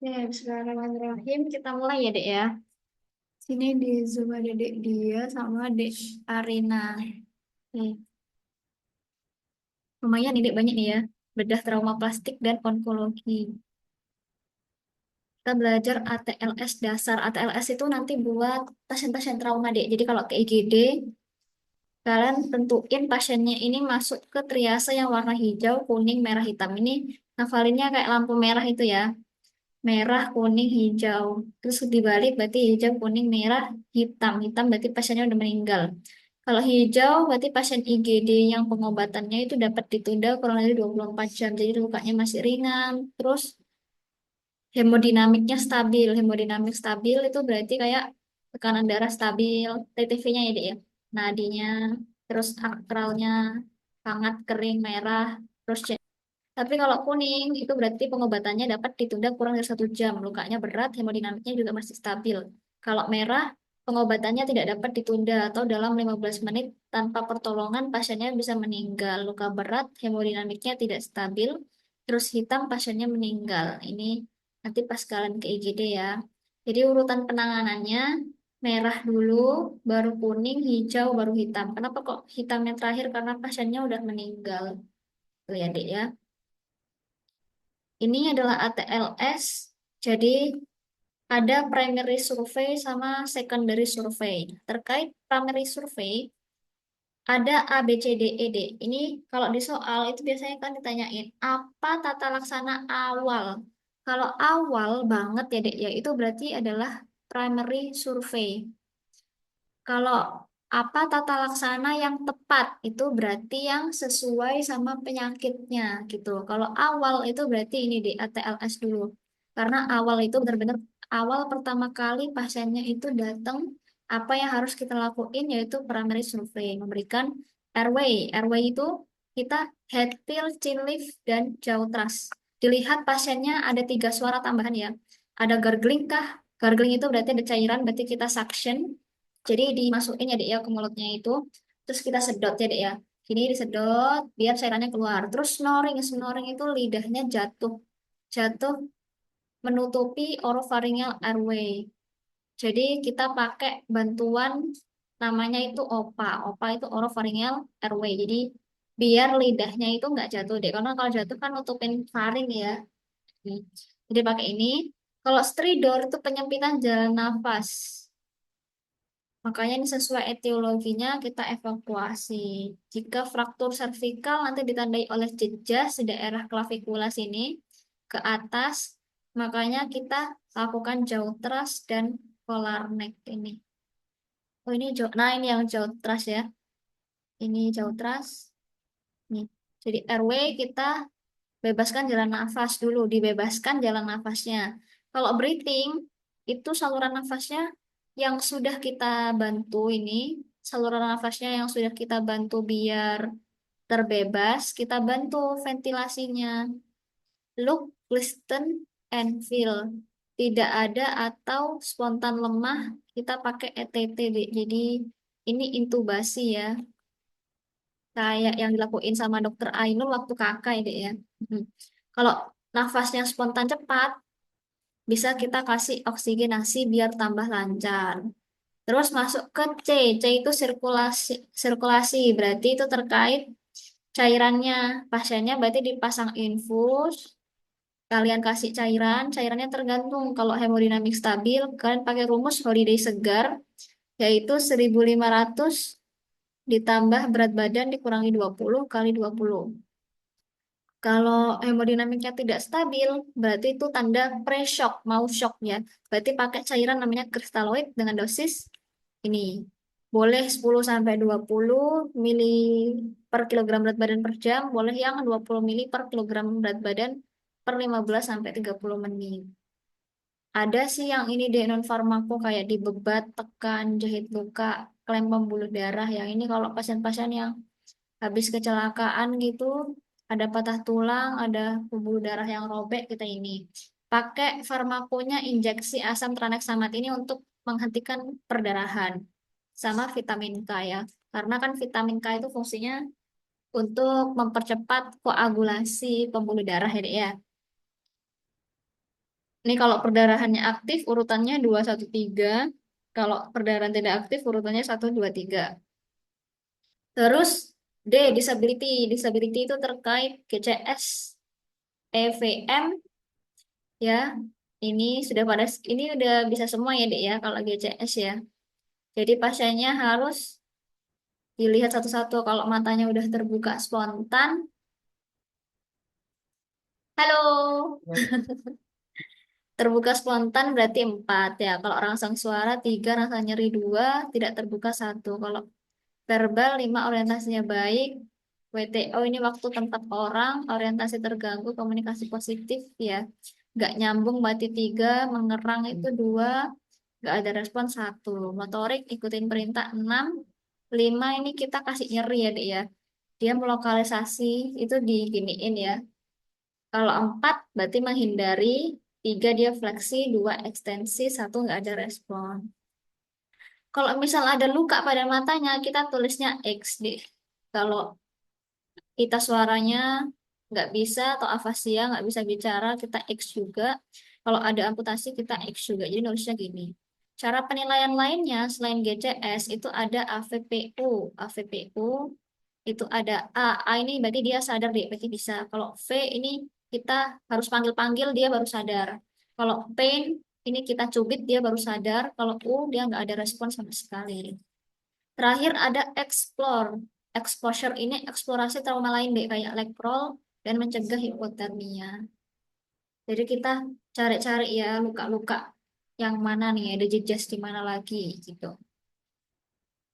Ya, bismillahirrahmanirrahim. Kita mulai ya, Dek ya. Sini di Zoom ada Dek dia sama Dek Arina. Nih, lumayan nih Dek, banyak nih ya. Bedah trauma plastik dan onkologi. Kita belajar ATLS dasar. ATLS itu nanti buat pasien-pasien trauma, Dek. Jadi kalau ke IGD, kalian tentuin pasiennya ini masuk ke triase yang warna hijau, kuning, merah, hitam. Ini hafalinnya kayak lampu merah itu ya. Merah, kuning, hijau. Terus dibalik berarti hijau, kuning, merah, hitam. Hitam berarti pasiennya udah meninggal. Kalau hijau berarti pasien IGD yang pengobatannya itu dapat ditunda kurang lebih 24 jam. Jadi lukanya masih ringan. Terus hemodinamiknya stabil. Hemodinamik stabil itu berarti kayak tekanan darah stabil. TTV-nya ya, Dek, ya. Nadinya, terus akralnya hangat, kering, merah. Terus tapi kalau kuning itu berarti pengobatannya dapat ditunda kurang dari 1 jam. Lukanya berat, hemodinamiknya juga masih stabil. Kalau merah, pengobatannya tidak dapat ditunda atau dalam 15 menit tanpa pertolongan pasiennya bisa meninggal. Luka berat, hemodinamiknya tidak stabil. Terus hitam, pasiennya meninggal. Ini nanti pas kalian ke IGD ya. Jadi urutan penanganannya merah dulu, baru kuning, hijau, baru hitam. Kenapa kok hitamnya terakhir? Karena pasiennya udah meninggal. Tuh ya, Dek ya. Ini adalah ATLS, jadi ada primary survey sama secondary survey. Terkait primary survey, ada A, B, C, D, E, D. Ini kalau di soal itu biasanya kan ditanyain, apa tata laksana awal? Kalau awal banget ya Dek, ya itu berarti adalah primary survey. Kalau apa tata laksana yang tepat itu berarti yang sesuai sama penyakitnya gitu. Kalau awal itu berarti ini di ATLS dulu. Karena awal itu benar-benar awal pertama kali pasiennya itu datang, apa yang harus kita lakuin yaitu primary survey, memberikan airway. Airway itu kita head pill, chin lift, dan jaw thrust. Dilihat pasiennya ada 3 suara tambahan ya. Ada gargling kah? Gargling itu berarti ada cairan, berarti kita suction. Jadi dimasukin ya Dek ya ke mulutnya itu. Terus kita sedot ya Dek ya. Gini disedot biar cairannya keluar. Terus snoring. Snoring itu lidahnya jatuh. Jatuh menutupi oropharyngeal airway. Jadi kita pakai bantuan namanya itu OPA. OPA itu oropharyngeal airway. Jadi biar lidahnya itu nggak jatuh deh. Karena kalau jatuh kan nutupin faring ya. Hmm. Jadi pakai ini. Kalau stridor itu penyempitan jalan nafas. Makanya ini sesuai etiologinya kita evakuasi. Jika fraktur servikal nanti ditandai oleh jejas di daerah klavikula sini ke atas, makanya kita lakukan jaw thrust dan polar neck ini. Oh ini jaw, nah ini yang jaw thrust ya. Ini jaw thrust. Nih. Jadi airway kita bebaskan jalan nafas dulu, dibebaskan jalan nafasnya. Kalau breathing, itu saluran nafasnya yang sudah kita bantu ini, saluran nafasnya yang sudah kita bantu biar terbebas, kita bantu ventilasinya. Look, listen, and feel. Tidak ada atau spontan lemah, kita pakai ETT, Dek. Jadi ini intubasi ya, kayak yang dilakuin sama dokter Ainul waktu kakak ya, Dek ya. Hmm. Kalau nafasnya spontan cepat, bisa kita kasih oksigenasi biar tambah lancar. Terus masuk ke C. C itu sirkulasi, sirkulasi berarti itu terkait cairannya. Pasiennya berarti dipasang infus, kalian kasih cairan, cairannya tergantung. Kalau hemodinamik stabil, kalian pakai rumus holiday segar, yaitu 1.500 ditambah berat badan dikurangi 20 kali 20. Kalau hemodinamiknya tidak stabil, berarti itu tanda pre-shock, mau shock ya. Berarti pakai cairan namanya kristaloid dengan dosis ini. Boleh 10 sampai 20 mili per kilogram berat badan per jam, boleh yang 20 mili per kilogram berat badan per 15 sampai 30 menit. Ada sih yang ini deh non farmako kayak dibebat, tekan, jahit luka, klaim pembuluh darah. Yang ini kalau pasien-pasien yang habis kecelakaan gitu, ada patah tulang, ada pembuluh darah yang robek, kita ini pakai farmakonya injeksi asam traneksamat ini untuk menghentikan perdarahan sama vitamin K ya. Karena kan vitamin K itu fungsinya untuk mempercepat koagulasi pembuluh darah ya, Dek, ya. Ini kalau perdarahannya aktif urutannya 213. Kalau perdarahan tidak aktif urutannya 123. Terus D, disability. Disability itu terkait GCS, EVM ya. Ini udah bisa semua ya, Dek ya kalau GCS ya. Jadi pasiennya harus dilihat satu-satu. Kalau matanya udah terbuka spontan, halo. Terbuka spontan berarti 4 ya. Kalau rangsang suara 3, rangsang nyeri 2, tidak terbuka 1. Kalau verbal 5, orientasinya baik. WTO ini waktu tempat orang, orientasi terganggu, komunikasi positif ya. Nggak nyambung berarti 3, mengerang itu 2, nggak ada respon 1. Motorik ikutin perintah 6. 5 ini kita kasih nyeri ya, Dek ya. Dia melokalisasi itu diginiin ya. Kalau 4 berarti menghindari, 3 dia fleksi, 2 ekstensi, 1 nggak ada respon. Kalau misal ada luka pada matanya, kita tulisnya X deh. Kalau kita suaranya nggak bisa atau afasia, nggak bisa bicara, kita X juga. Kalau ada amputasi, kita X juga. Jadi nulisnya gini. Cara penilaian lainnya selain GCS itu ada AVPU. AVPU itu ada A. A ini berarti dia sadar deh, berarti bisa. Kalau V ini kita harus panggil-panggil dia baru sadar. Kalau pain ini kita cubit dia baru sadar. Kalau U dia nggak ada respon sama sekali. Terakhir ada explore. Exposure ini eksplorasi trauma lain deh kayak leg roll dan mencegah hipotermia. Jadi kita cari-cari ya luka-luka yang mana nih ada jejas di mana lagi gitu.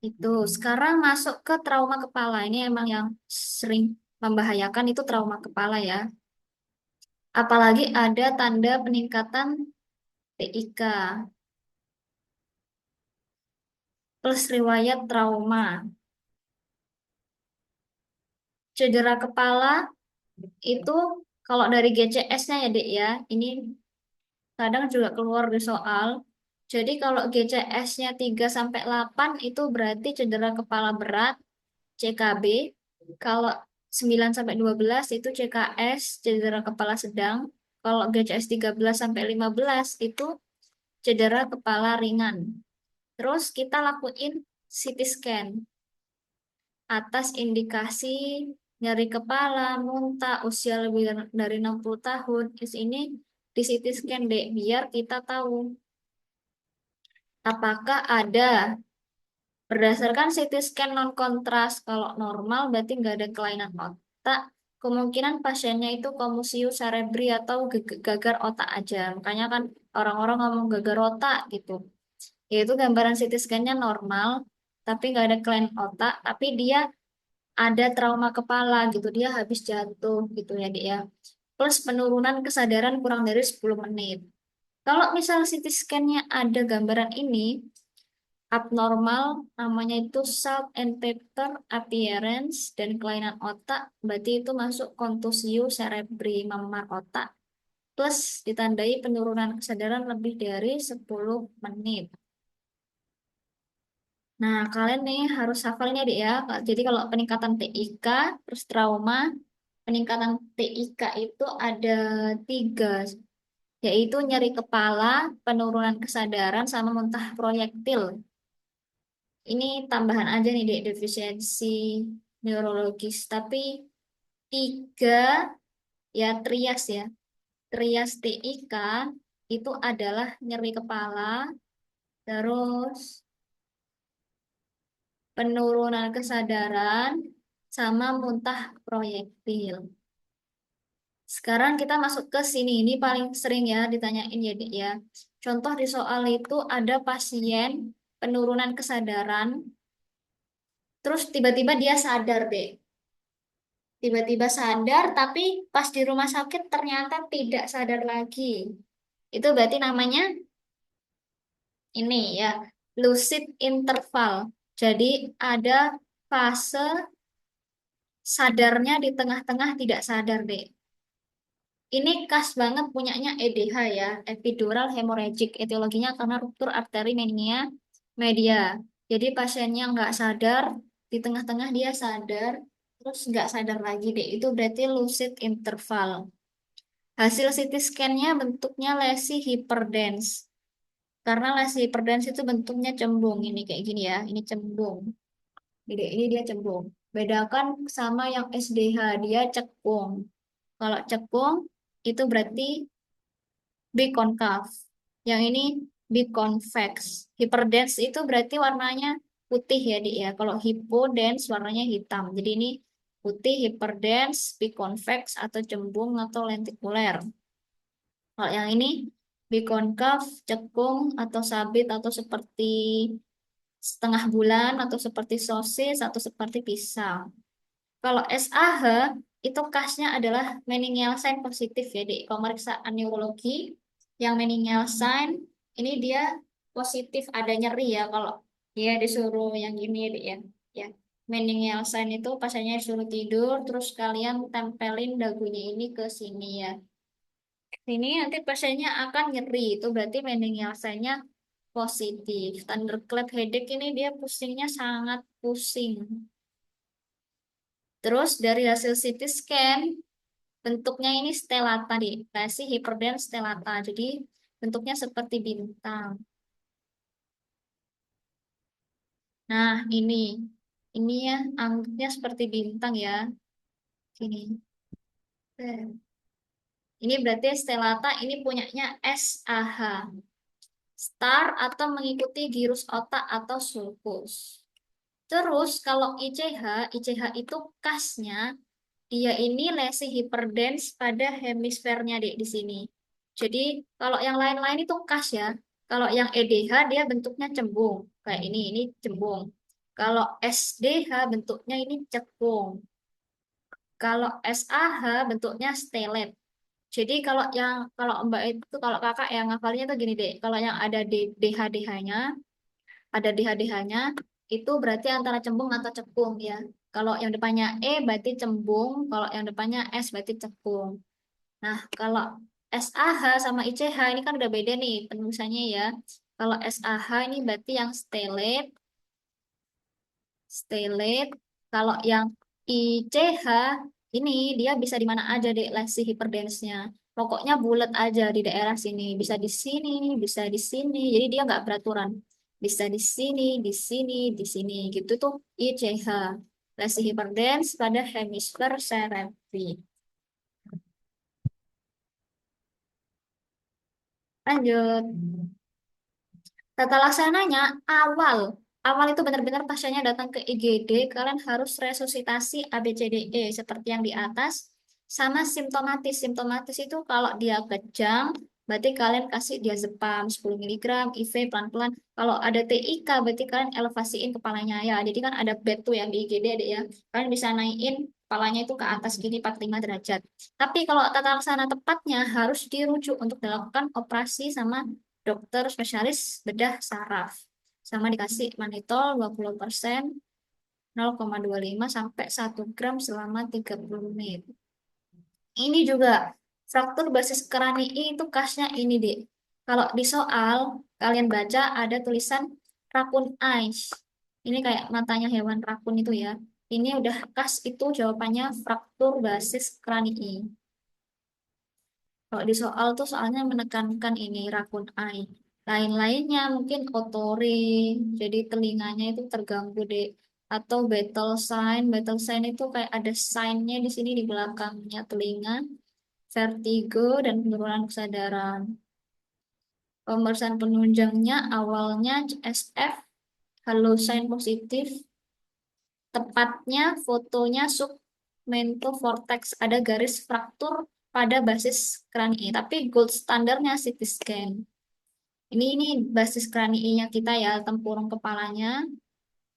Itu sekarang masuk ke trauma kepala. Ini emang yang sering membahayakan itu trauma kepala ya. Apalagi ada tanda peningkatan TIK plus riwayat trauma. Cedera kepala itu kalau dari GCS-nya ya, Dek ya. Ini kadang juga keluar di soal. Jadi kalau GCS-nya 3 sampai 8 itu berarti cedera kepala berat, CKB. Kalau 9 sampai 12 itu CKS, cedera kepala sedang. Kalau GCS 13 sampai 15 itu cedera kepala ringan. Terus kita lakuin CT scan atas indikasi nyeri kepala, muntah, usia lebih dari 60 tahun. Di sini di CT scan deh, biar kita tahu apakah ada. Berdasarkan CT scan non kontras, kalau normal berarti nggak ada kelainan otak. Kemungkinan pasiennya itu komusius cerebri atau gagar otak aja. Makanya kan orang-orang ngomong gagar otak gitu. Yaitu gambaran CT scan-nya normal, tapi nggak ada kelainan otak, tapi dia ada trauma kepala gitu. Dia habis jatuh gitu ya dia. Plus penurunan kesadaran kurang dari 10 menit. Kalau misal CT scan-nya ada gambaran ini, abnormal namanya itu salt and pepper appearance dan kelainan otak berarti itu masuk kontusio cerebri memar otak plus ditandai penurunan kesadaran lebih dari 10 menit. Nah, kalian nih harus hafal ini adik ya. Jadi kalau peningkatan TIK terus trauma, peningkatan TIK itu ada 3, yaitu nyeri kepala, penurunan kesadaran, sama muntah proyektil. Ini tambahan aja nih dek, defisiensi neurologis. Tapi 3 ya trias ya. Trias TIK itu adalah nyeri kepala, terus penurunan kesadaran, sama muntah proyektil. Sekarang kita masuk ke sini. Ini paling sering ya ditanyain ya dek ya. Contoh di soal itu ada pasien penurunan kesadaran, terus tiba-tiba dia sadar deh. Tiba-tiba sadar, tapi pas di rumah sakit ternyata tidak sadar lagi. Itu berarti namanya ini ya, lucid interval. Jadi ada fase sadarnya di tengah-tengah tidak sadar deh. Ini khas banget punyanya EDH ya, epidural hemorrhagic. Etiologinya karena ruptur arteri menia media. Jadi pasiennya nggak sadar, di tengah-tengah dia sadar, terus nggak sadar lagi deh. Itu berarti lucid interval. Hasil CT scan-nya bentuknya lesi hyperdense. Karena lesi hyperdense itu bentuknya cembung. Ini kayak gini ya, ini cembung. Ini dia cembung. Bedakan sama yang SDH, dia cekung. Kalau cekung, itu berarti biconcave. Yang ini biconvex. Hyperdense itu berarti warnanya putih ya, Dik ya. Kalau hypodense warnanya hitam. Jadi ini putih, hyperdense, biconvex atau cembung atau lentikuler. Kalau yang ini biconcave, cekung atau sabit atau seperti setengah bulan atau seperti sosis atau seperti pisang. Kalau SAH itu kasnya adalah meningeal sign positif ya di pemeriksaan neurologi. Yang meningeal sign ini dia positif ada nyeri ya kalau dia disuruh yang gini ya, Dik, ya. Ya. Meningeal sign itu pasiennya disuruh tidur terus kalian tempelin dagunya ini ke sini ya. Ini nanti pasiennya akan nyeri itu berarti meningeal sign-nya positif. Thunderclap headache ini dia pusingnya sangat pusing. Terus dari hasil CT scan, bentuknya ini stelata di lesi hiperdens stelata. Jadi bentuknya seperti bintang. Nah, ini ya anggapnya seperti bintang ya. Sini. Ini berarti stelata ini punyanya SAH. Star atau mengikuti girus otak atau sulcus. Terus kalau ICH itu kasnya dia ini lesi hiperdens pada hemisfernya di sini. Jadi kalau yang lain-lain itu kas ya. Kalau yang EDH dia bentuknya cembung. Kayak ini cembung. Kalau SDH bentuknya ini cekung. Kalau SAH bentuknya stelet. Jadi kalau Mbak itu kalau kakak yang ngafalnya tuh gini deh. Kalau yang ada DH-DH-nya ada DH-DH-nya itu berarti antara cembung atau cekung ya. Kalau yang depannya E berarti cembung, kalau yang depannya S berarti cekung. Nah, kalau SAH sama ICH ini kan udah beda nih penulisannya ya. Kalau SAH ini berarti yang stellate. Kalau yang ICH ini dia bisa di mana aja deh lesi hiperdense-nya. Pokoknya bulat aja di daerah sini. Bisa di sini, bisa di sini. Jadi dia nggak beraturan. Bisa di sini, di sini, di sini. Gitu tuh ICH. Lesi hiperdense pada hemisfer cerebri. Lanjut. Tata laksananya awal. Awal itu benar-benar pasiennya datang ke IGD, kalian harus resusitasi ABCDE seperti yang di atas. Sama simptomatis. Simptomatis itu kalau dia kejang, berarti kalian kasih diazepam 10 miligram, IV pelan-pelan. Kalau ada TIK, berarti kalian elevasiin kepalanya ya. Jadi kan ada bed tuh yang di IGD ada ya. Kalian bisa naikin kepalanya itu ke atas gini 45 derajat. Tapi kalau tata laksana tepatnya harus dirujuk untuk dilakukan operasi sama dokter spesialis bedah saraf. Sama dikasih manitol 20%, 0,25 sampai 1 gram selama 30 menit. Ini juga fraktur basis keramik itu kasnya ini, Dek. Kalau di soal kalian baca ada tulisan rakun eyes. Ini kayak matanya hewan rakun itu ya. Ini udah kas itu jawabannya fraktur basis kranii. Kalau di soal tuh soalnya menekankan ini rakun eye. Lain-lainnya mungkin otoring, jadi telinganya itu terganggu deh. Atau battle sign. Battle sign itu kayak ada sign-nya di sini di belakangnya telinga, vertigo, dan penurunan kesadaran. Pemeriksaan penunjangnya awalnya CSF, halo sign positif, tepatnya fotonya submentovortex, ada garis fraktur pada basis krani, tapi gold standarnya CT scan. Ini basis kraniinya kita ya, tempurung kepalanya.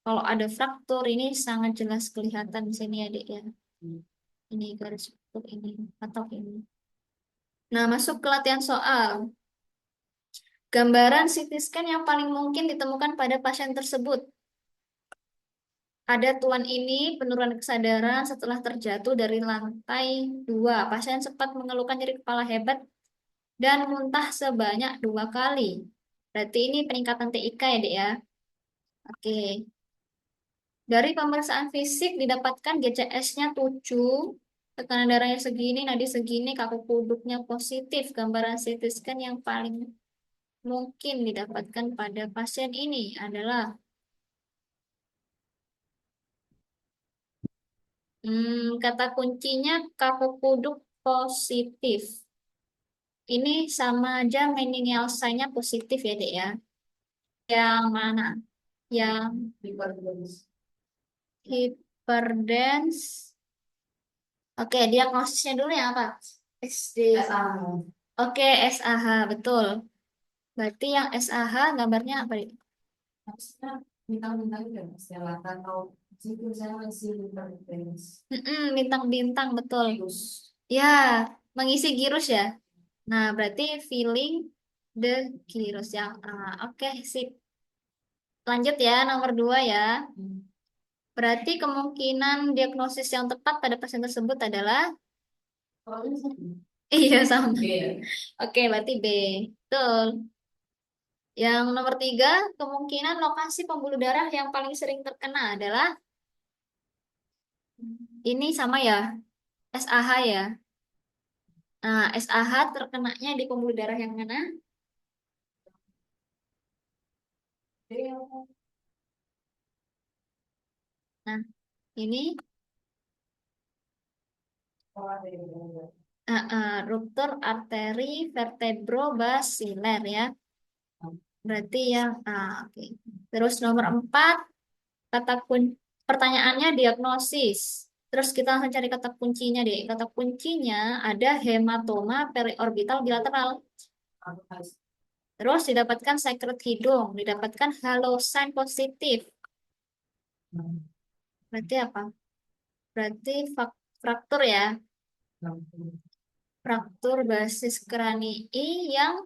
Kalau ada fraktur ini sangat jelas kelihatan di sini ya, Dek ya. Ini garis fraktur ini atau ini. Nah, masuk ke latihan soal. Gambaran CT scan yang paling mungkin ditemukan pada pasien tersebut. Ada tuan ini penurunan kesadaran setelah terjatuh dari lantai 2. Pasien sempat mengeluhkan nyeri kepala hebat dan muntah sebanyak 2 kali. Berarti ini peningkatan TIK ya, Dek ya. Oke. Dari pemeriksaan fisik didapatkan GCS-nya 7, Tekanan darahnya segini, nadi segini, kaku kuduknya positif. Gambaran CT scan yang paling mungkin didapatkan pada pasien ini adalah kata kuncinya kaku kuduk positif. Ini sama aja meningial sign-nya positif ya, Dek ya. Yang mana? Yang hyperdance. Oke, diagnosisnya dulu yang apa? SD. Oke, SAH, betul. Berarti yang SAH gambarnya apa, Dek? Bintang-bintang itu selatan atau situ saya masih bintang-bintang, betul. Ya, mengisi girus ya. Nah, berarti feeling the girus yang A. Oke, sip. Lanjut ya, nomor 2 ya. Berarti kemungkinan diagnosis yang tepat pada pasien tersebut adalah iya sama. Oke, berarti B. Betul. Yang nomor 3, kemungkinan lokasi pembuluh darah yang paling sering terkena adalah ini sama ya, SAH ya. Nah, SAH terkenanya di pembuluh darah yang mana? Nah, ini ruptur arteri vertebrobasiler ya. Berarti yang oke. Terus nomor 4, kata kun pertanyaannya diagnosis. Terus kita langsung cari kata kuncinya deh. Kata kuncinya ada hematoma periorbital bilateral. Terus didapatkan sekret hidung, didapatkan halosan positif. Berarti apa? Berarti fraktur ya. Fraktur basis kranii yang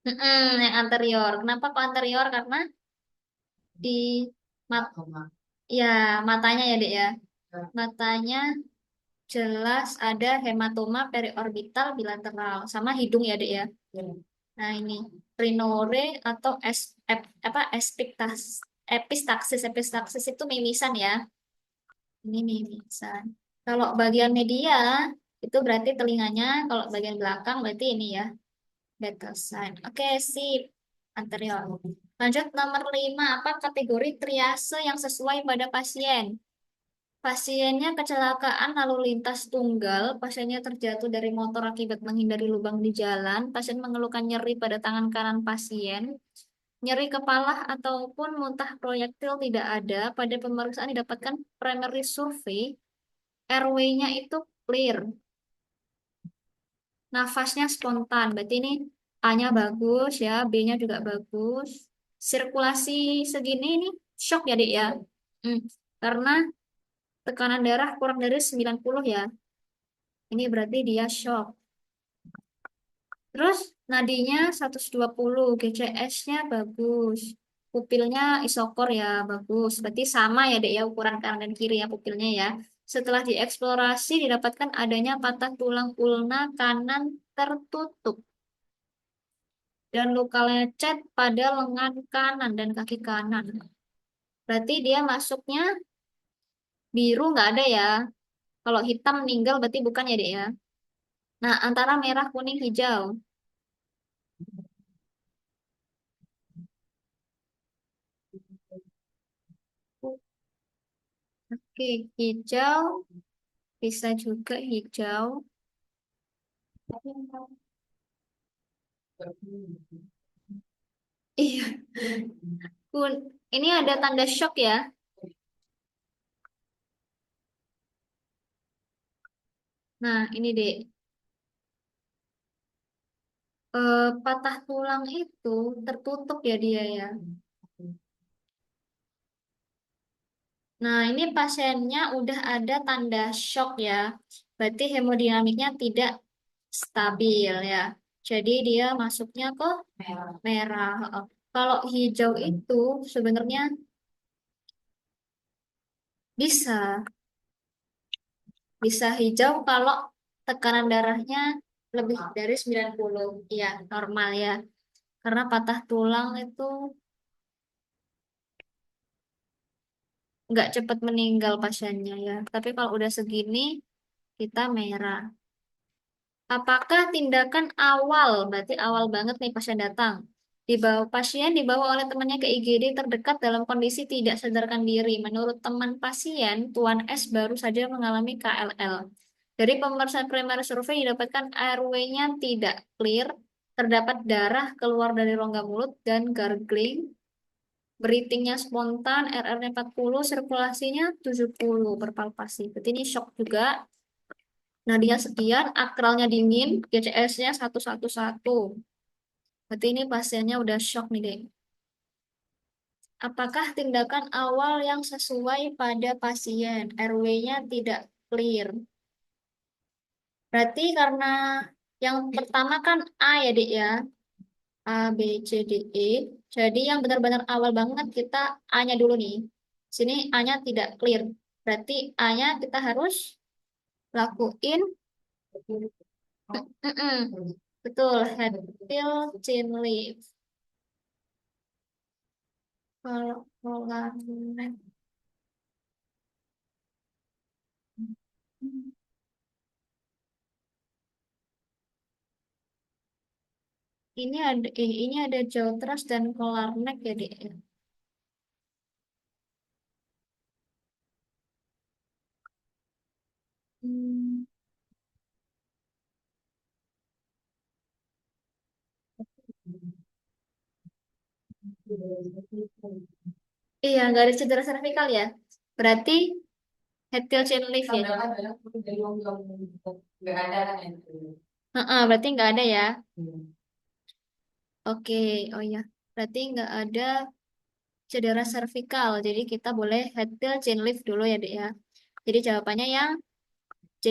yang anterior. Kenapa kok anterior? Karena di mat ya matanya ya Dek ya. Matanya jelas ada hematoma periorbital bilateral sama hidung ya Dek ya. Nah ini rhinore atau apa epistaksis itu mimisan ya. Ini mimisan. Kalau bagian media itu berarti telinganya, kalau bagian belakang berarti ini ya. Better sign. Oke, sip. Anterior. Lanjut nomor 5. Apa kategori triase yang sesuai pada pasien? Pasiennya kecelakaan lalu lintas tunggal. Pasiennya terjatuh dari motor akibat menghindari lubang di jalan. Pasien mengeluhkan nyeri pada tangan kanan pasien. Nyeri kepala ataupun muntah proyektil tidak ada. Pada pemeriksaan didapatkan primary survey. Airway-nya itu clear. Nafasnya spontan. Berarti ini A-nya bagus ya, B-nya juga bagus. Sirkulasi segini ini shock ya, Dik ya. Hmm, Karena tekanan darah kurang dari 90 ya. Ini berarti dia shock. Terus nadinya 120, GCS-nya bagus. Pupilnya isokor ya, bagus. Berarti sama ya, Dek ya, ukuran kanan dan kiri ya pupilnya ya. Setelah dieksplorasi didapatkan adanya patah tulang ulna kanan tertutup dan luka lecet pada lengan kanan dan kaki kanan. Berarti dia masuknya biru nggak ada ya. Kalau hitam meninggal berarti bukan ya, Dek ya. Nah, antara merah, kuning, hijau. Oke, hijau bisa juga hijau. Iya, ini ada tanda shock ya. Nah, ini deh, patah tulang itu tertutup ya dia ya. Nah, ini pasiennya udah ada tanda shock ya. Berarti hemodinamiknya tidak stabil ya. Jadi dia masuknya ke merah. Kalau hijau itu sebenarnya bisa bisa hijau kalau tekanan darahnya lebih dari 90. Iya, normal ya. Karena patah tulang itu nggak cepat meninggal pasiennya ya. Tapi kalau udah segini, kita merah. Apakah tindakan awal, berarti awal banget nih pasien datang, pasien dibawa oleh temannya ke IGD terdekat dalam kondisi tidak sadarkan diri. Menurut teman pasien, Tuan S baru saja mengalami KLL. Dari pemeriksaan primer survei didapatkan airway-nya tidak clear, terdapat darah keluar dari rongga mulut dan gargling, breathing-nya spontan, RR-nya 40, sirkulasinya 70 berpalpasi. Berarti ini shock juga. Nadia sekian, akralnya dingin, GCS-nya 111. Berarti ini pasiennya udah shock nih, Dek. Apakah tindakan awal yang sesuai pada pasien? RW-nya tidak clear. Berarti karena yang pertama kan A ya, Dek ya. A, B, C, D, E. Jadi yang benar-benar awal banget kita A-nya dulu nih. Sini A-nya tidak clear. Berarti A-nya kita harus lakuin. Mm-mm. Betul, head pill, chin lift. Kalau pola ini ada jaw thrust dan collar neck ya, Dek. Hmm. Iya, nggak ada cedera servikal ya. Berarti head till chin lift ya. Heeh, berarti nggak ada ya. Oke, oh ya. Berarti nggak ada cedera servikal. Jadi kita boleh head till chin lift dulu ya, Dek ya. Jadi jawabannya yang C.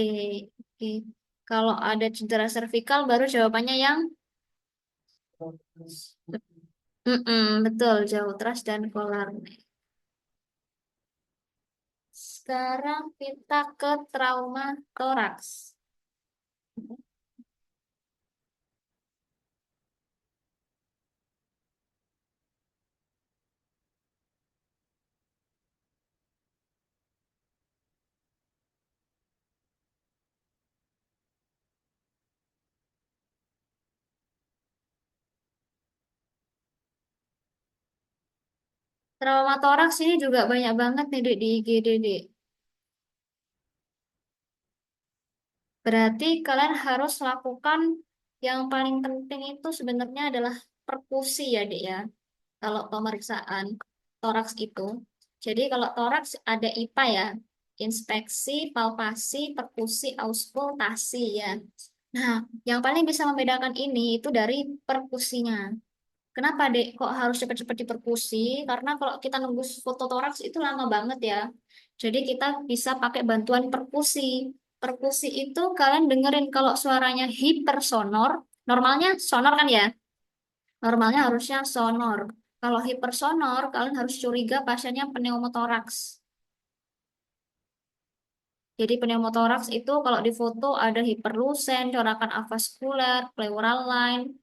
Oke. Kalau ada cedera servikal, baru jawabannya yang betul, jauh trust dan kolar. Sekarang kita ke trauma toraks. Trauma toraks ini juga banyak banget nih Dek, di IGD, Dek. Berarti kalian harus lakukan yang paling penting itu sebenarnya adalah perkusi ya, Dek ya. Kalau pemeriksaan toraks itu. Jadi kalau toraks ada IPA ya, inspeksi, palpasi, perkusi, auskultasi ya. Nah, yang paling bisa membedakan ini itu dari perkusinya. Kenapa, Dek? Kok harus cepat-cepat diperkusi? Karena kalau kita nunggu foto toraks itu lama banget ya. Jadi kita bisa pakai bantuan perkusi. Perkusi itu kalian dengerin kalau suaranya hipersonor, normalnya sonor kan ya? Normalnya harusnya sonor. Kalau hipersonor, kalian harus curiga pasiennya pneumotoraks. Jadi pneumotoraks itu kalau di foto ada hiperlusen, corakan avaskuler, pleural line,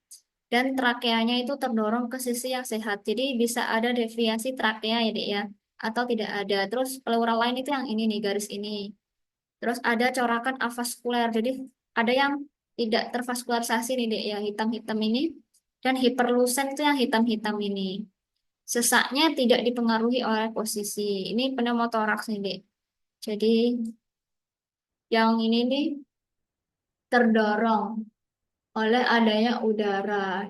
dan trakeanya itu terdorong ke sisi yang sehat. Jadi bisa ada deviasi trakea ya, Dek ya, atau tidak ada. Terus pleural line itu yang ini nih, garis ini. Terus ada corakan avaskuler. Jadi ada yang tidak tervaskularisasi nih, Dek ya, hitam-hitam ini. Dan hiperlusen itu yang hitam-hitam ini. Sesaknya tidak dipengaruhi oleh posisi. Ini pneumotoraks nih, Dek. Jadi yang ini nih terdorong oleh adanya udara.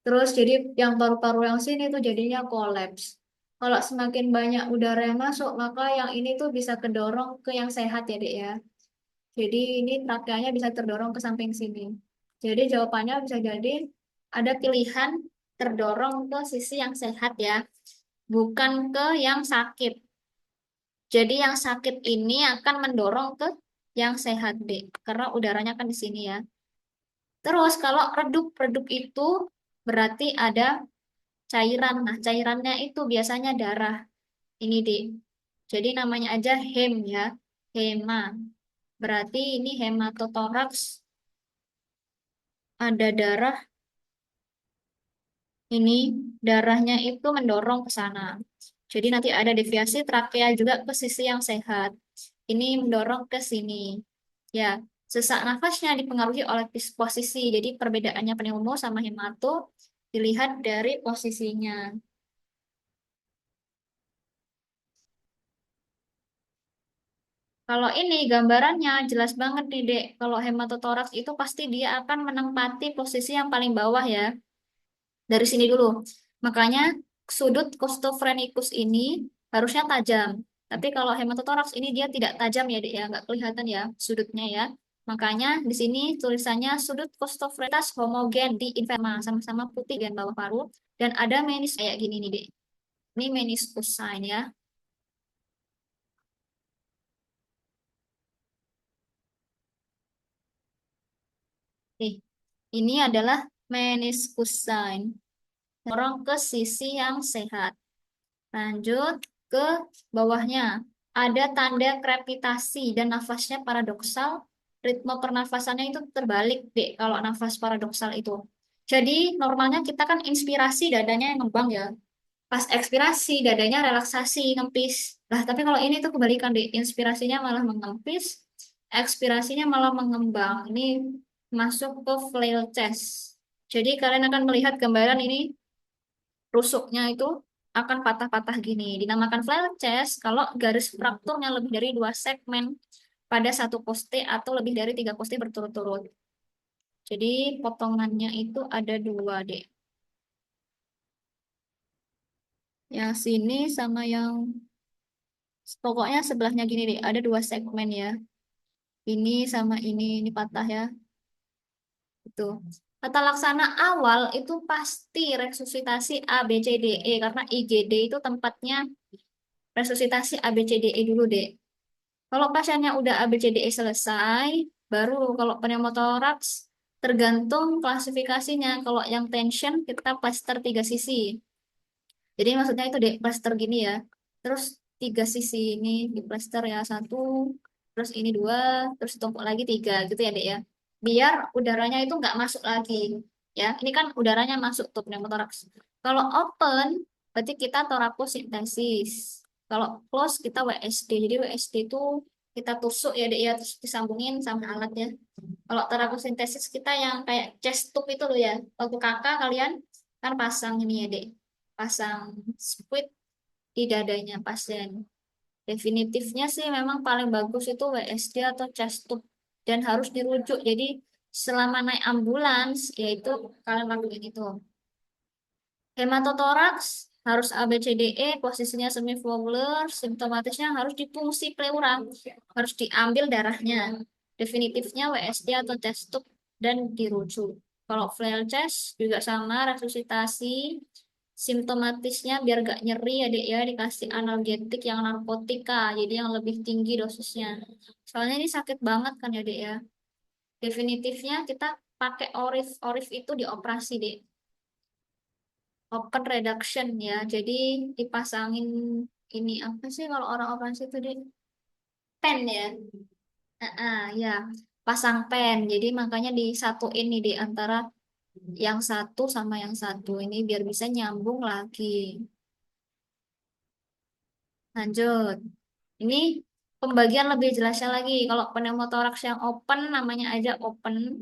Terus jadi yang paru-paru yang sini tuh jadinya kolaps. Kalau semakin banyak udara yang masuk, maka yang ini tuh bisa kedorong ke yang sehat ya, Dek ya. Jadi ini trakeanya bisa terdorong ke samping sini. Jadi jawabannya bisa jadi ada pilihan terdorong ke sisi yang sehat ya, bukan ke yang sakit. Jadi yang sakit ini akan mendorong ke yang sehat, Dek. Karena udaranya kan di sini ya. Terus kalau redup-redup itu berarti ada cairan. Nah, cairannya itu biasanya darah. Ini, Dek. Jadi namanya aja hem ya. Hema. Berarti ini hematotoraks, ada darah. Ini darahnya itu mendorong ke sana. Jadi nanti ada deviasi trakea juga ke sisi yang sehat. Ini mendorong ke sini. Ya, sesak nafasnya dipengaruhi oleh posisi. Jadi perbedaannya pneumo sama hemato dilihat dari posisinya. Kalau ini gambarannya jelas banget nih, Dek. Kalau hematotoraks itu pasti dia akan menempati posisi yang paling bawah ya. Dari sini dulu. Makanya sudut costophrenikus ini harusnya tajam. Tapi kalau hematotoraks ini dia tidak tajam ya, Dek ya. Nggak kelihatan ya sudutnya ya. Makanya di sini tulisannya sudut costophrenikus homogen di inferior sama-sama putih dan bawah paru. Dan ada menis kayak gini nih, Dek. Ini meniscus sign ya. Nih, ini adalah meniscus sign. Dorong ke sisi yang sehat. Lanjut ke bawahnya. Ada tanda krepitasi dan nafasnya paradoksal. Ritme pernafasannya itu terbalik, Dek, kalau nafas paradoksal itu. Jadi normalnya kita kan inspirasi dadanya yang ngembang ya. Pas ekspirasi dadanya relaksasi, ngempis. Lah, tapi kalau ini tuh kebalikan, Dek. Inspirasinya malah mengempis, ekspirasinya malah mengembang. Ini masuk ke flail chest. Jadi kalian akan melihat gambaran ini rusuknya itu akan patah-patah gini. Dinamakan flail chest kalau garis frakturnya lebih dari dua segmen pada satu poste atau lebih dari tiga poste berturut-turut. Jadi potongannya itu ada dua deh. Yang sini sama yang pokoknya sebelahnya gini deh. Ada dua segmen ya. Ini sama ini patah ya. Itu. Tata laksana awal itu pasti resusitasi A, B, C, D, E karena IGD itu tempatnya resusitasi A, B, C, D, E dulu deh. Kalau pasiennya udah ABCDE selesai, baru kalau pneumotoraks tergantung klasifikasinya. Kalau yang tension kita plaster tiga sisi. Jadi maksudnya itu deh plaster gini ya. Terus tiga sisi ini di plaster ya satu, terus ini dua, terus ditumpuk lagi tiga gitu ya dek ya. Biar udaranya itu nggak masuk lagi. Ya, ini kan udaranya masuk tuh pneumotoraks. Kalau open berarti kita torakosintesis. Kalau close kita WSD. Jadi WSD itu kita tusuk ya dek ya terus disambungin sama alatnya. Kalau torakosintesis kita yang kayak chest tube itu loh ya. Waktu kakak kalian kan pasang ini ya dek pasang squid di dadanya pasien. Definitifnya sih memang paling bagus itu WSD atau chest tube dan harus dirujuk. Jadi selama naik ambulans yaitu kalian lakuin itu. Hematotoraks harus ABCDE, posisinya semivolvular, simptomatisnya harus difungsi pleura, harus diambil darahnya. Definitifnya WSD atau chest tube dan dirujuk. Kalau flail chest juga sama, resusitasi, simptomatisnya biar gak nyeri ya dek ya, dikasih analgetik yang narkotika, jadi yang lebih tinggi dosisnya. Soalnya ini sakit banget kan ya dek ya. Definitifnya kita pakai orif, orif itu dioperasi dek. Open reduction ya. Jadi dipasangin ini apa sih kalau orang operasi itu di pen ya. Ya, pasang pen. Jadi makanya disatuin nih di antara yang satu sama yang satu ini biar bisa nyambung lagi. Lanjut. Ini pembagian lebih jelasnya lagi. Kalau pneumotoraks yang open namanya aja open.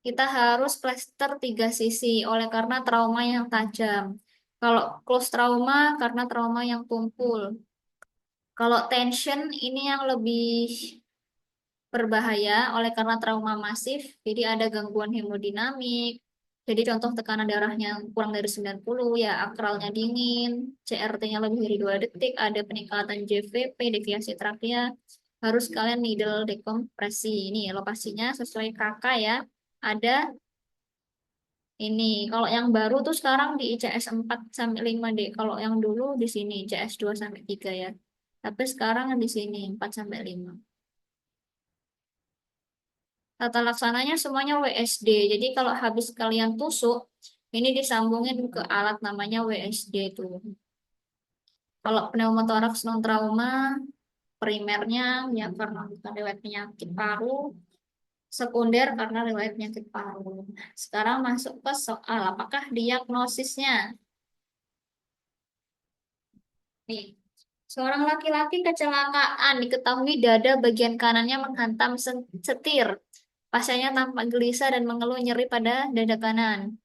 Kita harus plester tiga sisi oleh karena trauma yang tajam. Kalau close trauma karena trauma yang tumpul. Kalau tension ini yang lebih berbahaya oleh karena trauma masif, jadi ada gangguan hemodinamik. Jadi contoh tekanan darahnya kurang dari 90 ya akralnya dingin, CRT-nya lebih dari 2 detik, ada peningkatan JVP, deviasi trakea, harus kalian needle dekompresi. Ini lokasinya sesuai kakak ya. Ada ini, kalau yang baru tuh sekarang di ICS 4 sampai 5 deh. Kalau yang dulu di sini ICS 2 sampai 3 ya. Tapi sekarang di sini 4 sampai 5. Tata laksananya semuanya WSD. Jadi kalau habis kalian tusuk, ini disambungin ke alat namanya WSD tuh. Kalau pneumotoraks non trauma, primernya ya karena bukan riwayat penyakit paru, Sekunder karena riwayat penyakit paru. Sekarang masuk ke soal apakah diagnosisnya. Nih, seorang laki-laki kecelakaan diketahui dada bagian kanannya menghantam setir. Pasiennya tampak gelisah dan mengeluh nyeri pada dada kanan.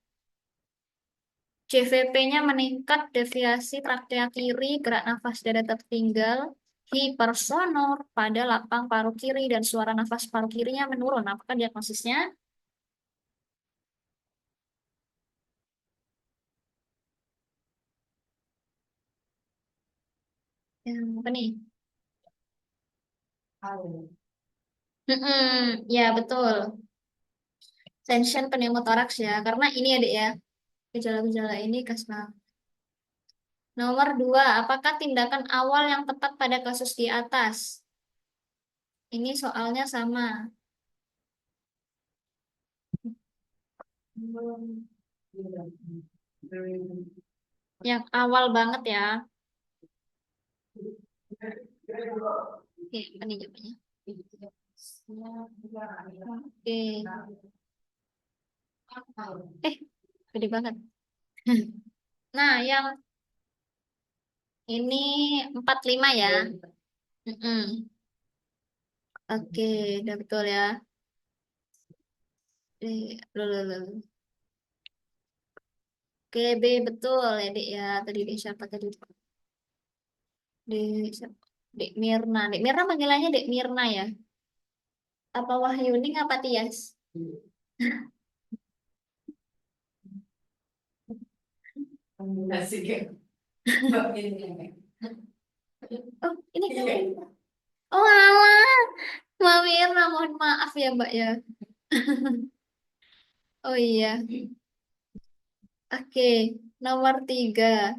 CVP-nya meningkat, deviasi trakea kiri, gerak nafas dada tertinggal, hipersonor pada lapang paru kiri, dan suara nafas paru kirinya menurun. Apakah diagnosisnya? Yang apa nih? Ya betul. Tension pneumotoraks ya, karena ini ada ya, gejala-gejala ini khas banget. Nomor dua, apakah tindakan awal yang tepat pada kasus di atas? Ini soalnya sama. Yang awal banget ya. Oke, apa nih jawabannya? Oke. Eh, gede banget. Nah, yang ini 45 ya. Mm-mm. Oke, udah betul ya. Loh, loh, loh. Oke, B betul ya, Dek ya. Tadi Dek siapa tadi? Dek, siapa? Dek Mirna. Dek Mirna panggilannya Dek Mirna ya. Apa Wahyuning apa Tias? Oh, ini kan. Oh, alah. Mbak Mirna, mohon maaf ya, Mbak ya. Oh iya. Oke, nomor tiga.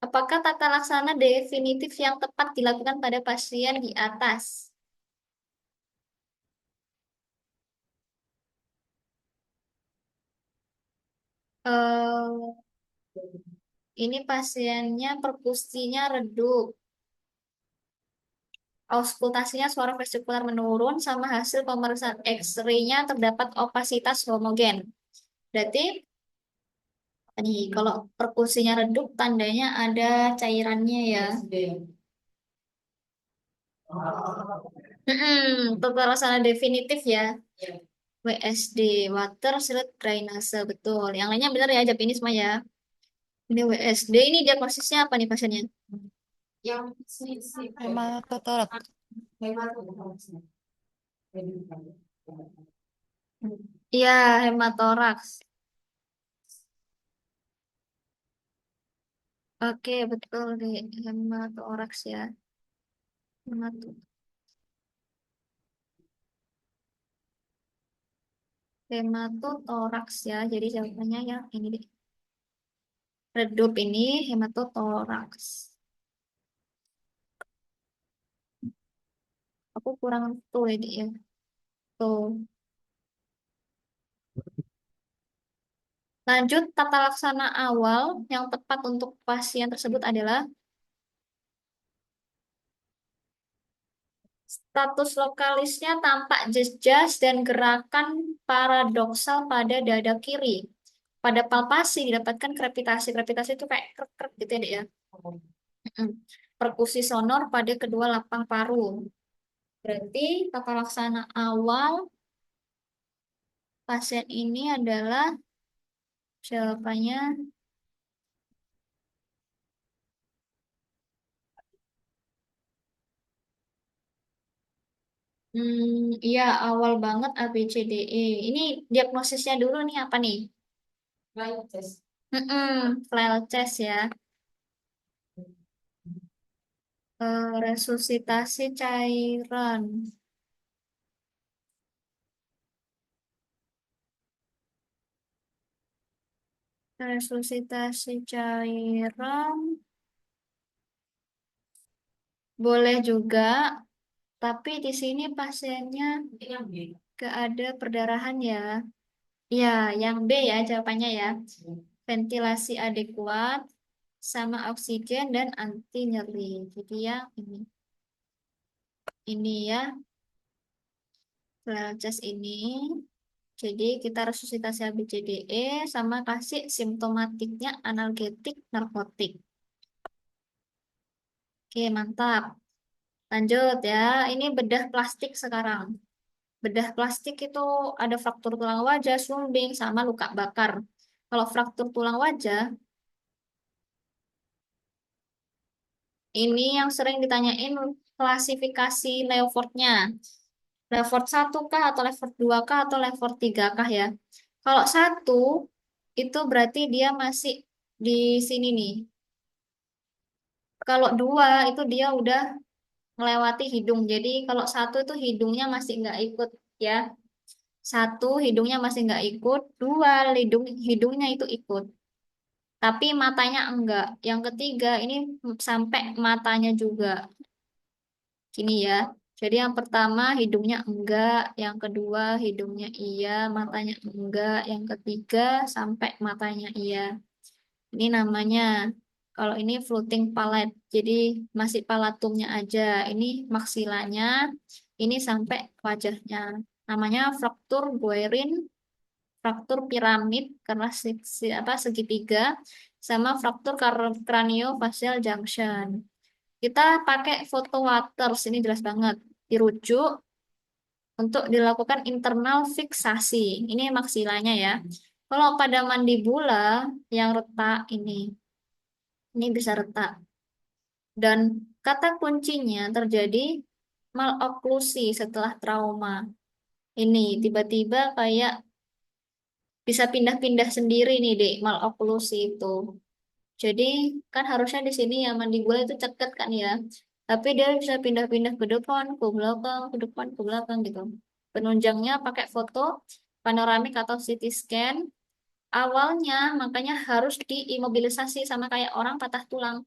Apakah tata laksana definitif yang tepat dilakukan pada pasien di atas? eh ini pasiennya perkusinya redup, auskultasinya suara vesikular menurun, sama hasil pemeriksaan X-ray-nya terdapat opasitas homogen. Berarti nih kalau perkusinya redup tandanya ada cairannya ya. Tata laksana definitif ya. WSD, water slit drainase, betul. Yang lainnya benar ya, jawab ini semua ya. Ini WSD, ini diagnosisnya apa nih pasiennya? Hematotorak. Iya, hematoraks. Oke, betul deh, hematoraks ya. Hemato- Hematotoraks ya. Jadi jawabannya ya ini deh. Redup ini hematotoraks. Aku kurang tuh ini ya. Tuh. Lanjut, tata laksana awal yang tepat untuk pasien tersebut adalah status lokalisnya tampak jas dan gerakan paradoksal pada dada kiri. Pada palpasi didapatkan krepitasi. Krepitasi itu kayak krek-krek gitu ya, Dek, ya. Mm. Perkusi sonor pada kedua lapang paru. Berarti tata laksana awal pasien ini adalah jawabannya iya awal banget A B C D E. Ini diagnosisnya dulu nih apa nih? Flail chest ya. Resusitasi cairan. Resusitasi cairan boleh juga, tapi di sini pasiennya gak ada perdarahan ya. Ya, yang B ya jawabannya ya. Ventilasi adekuat sama oksigen dan anti nyeri. Jadi ya ini ya. Viral chest ini. Jadi kita resusitasi ABCDE sama kasih simptomatiknya analgetik narkotik. Oke, mantap. Lanjut ya. Ini bedah plastik sekarang. Bedah plastik itu ada fraktur tulang wajah, sumbing, sama luka bakar. Kalau fraktur tulang wajah, ini yang sering ditanyain klasifikasi Leuportnya. Level 1 kah atau level 2 kah atau level 3 kah ya? Kalau satu itu berarti dia masih di sini nih. Kalau dua itu dia udah melewati hidung. Jadi kalau satu itu hidungnya masih nggak ikut ya. Satu hidungnya masih nggak ikut, dua hidungnya itu ikut. Tapi matanya enggak. Yang ketiga ini sampai matanya juga. Gini ya. Jadi yang pertama hidungnya enggak, yang kedua hidungnya iya, matanya enggak, yang ketiga sampai matanya iya. Ini namanya kalau ini floating palate. Jadi masih palatumnya aja. Ini maksilanya, ini sampai wajahnya. Namanya fraktur Guerin, fraktur piramid karena segitiga, sama fraktur craniofacial junction. Kita pakai foto Waters, ini jelas banget. Dirujuk untuk dilakukan internal fiksasi. Ini maksilanya ya. Kalau pada mandibula yang retak ini bisa retak. Dan kata kuncinya terjadi maloklusi setelah trauma. Ini tiba-tiba kayak bisa pindah-pindah sendiri nih, Dek, maloklusi itu. Jadi kan harusnya di sini ya mandibula itu ceket kan ya. Tapi dia bisa pindah-pindah ke depan, ke belakang, ke depan, ke belakang gitu. Penunjangnya pakai foto panoramik atau CT scan. Awalnya makanya harus diimobilisasi sama kayak orang patah tulang.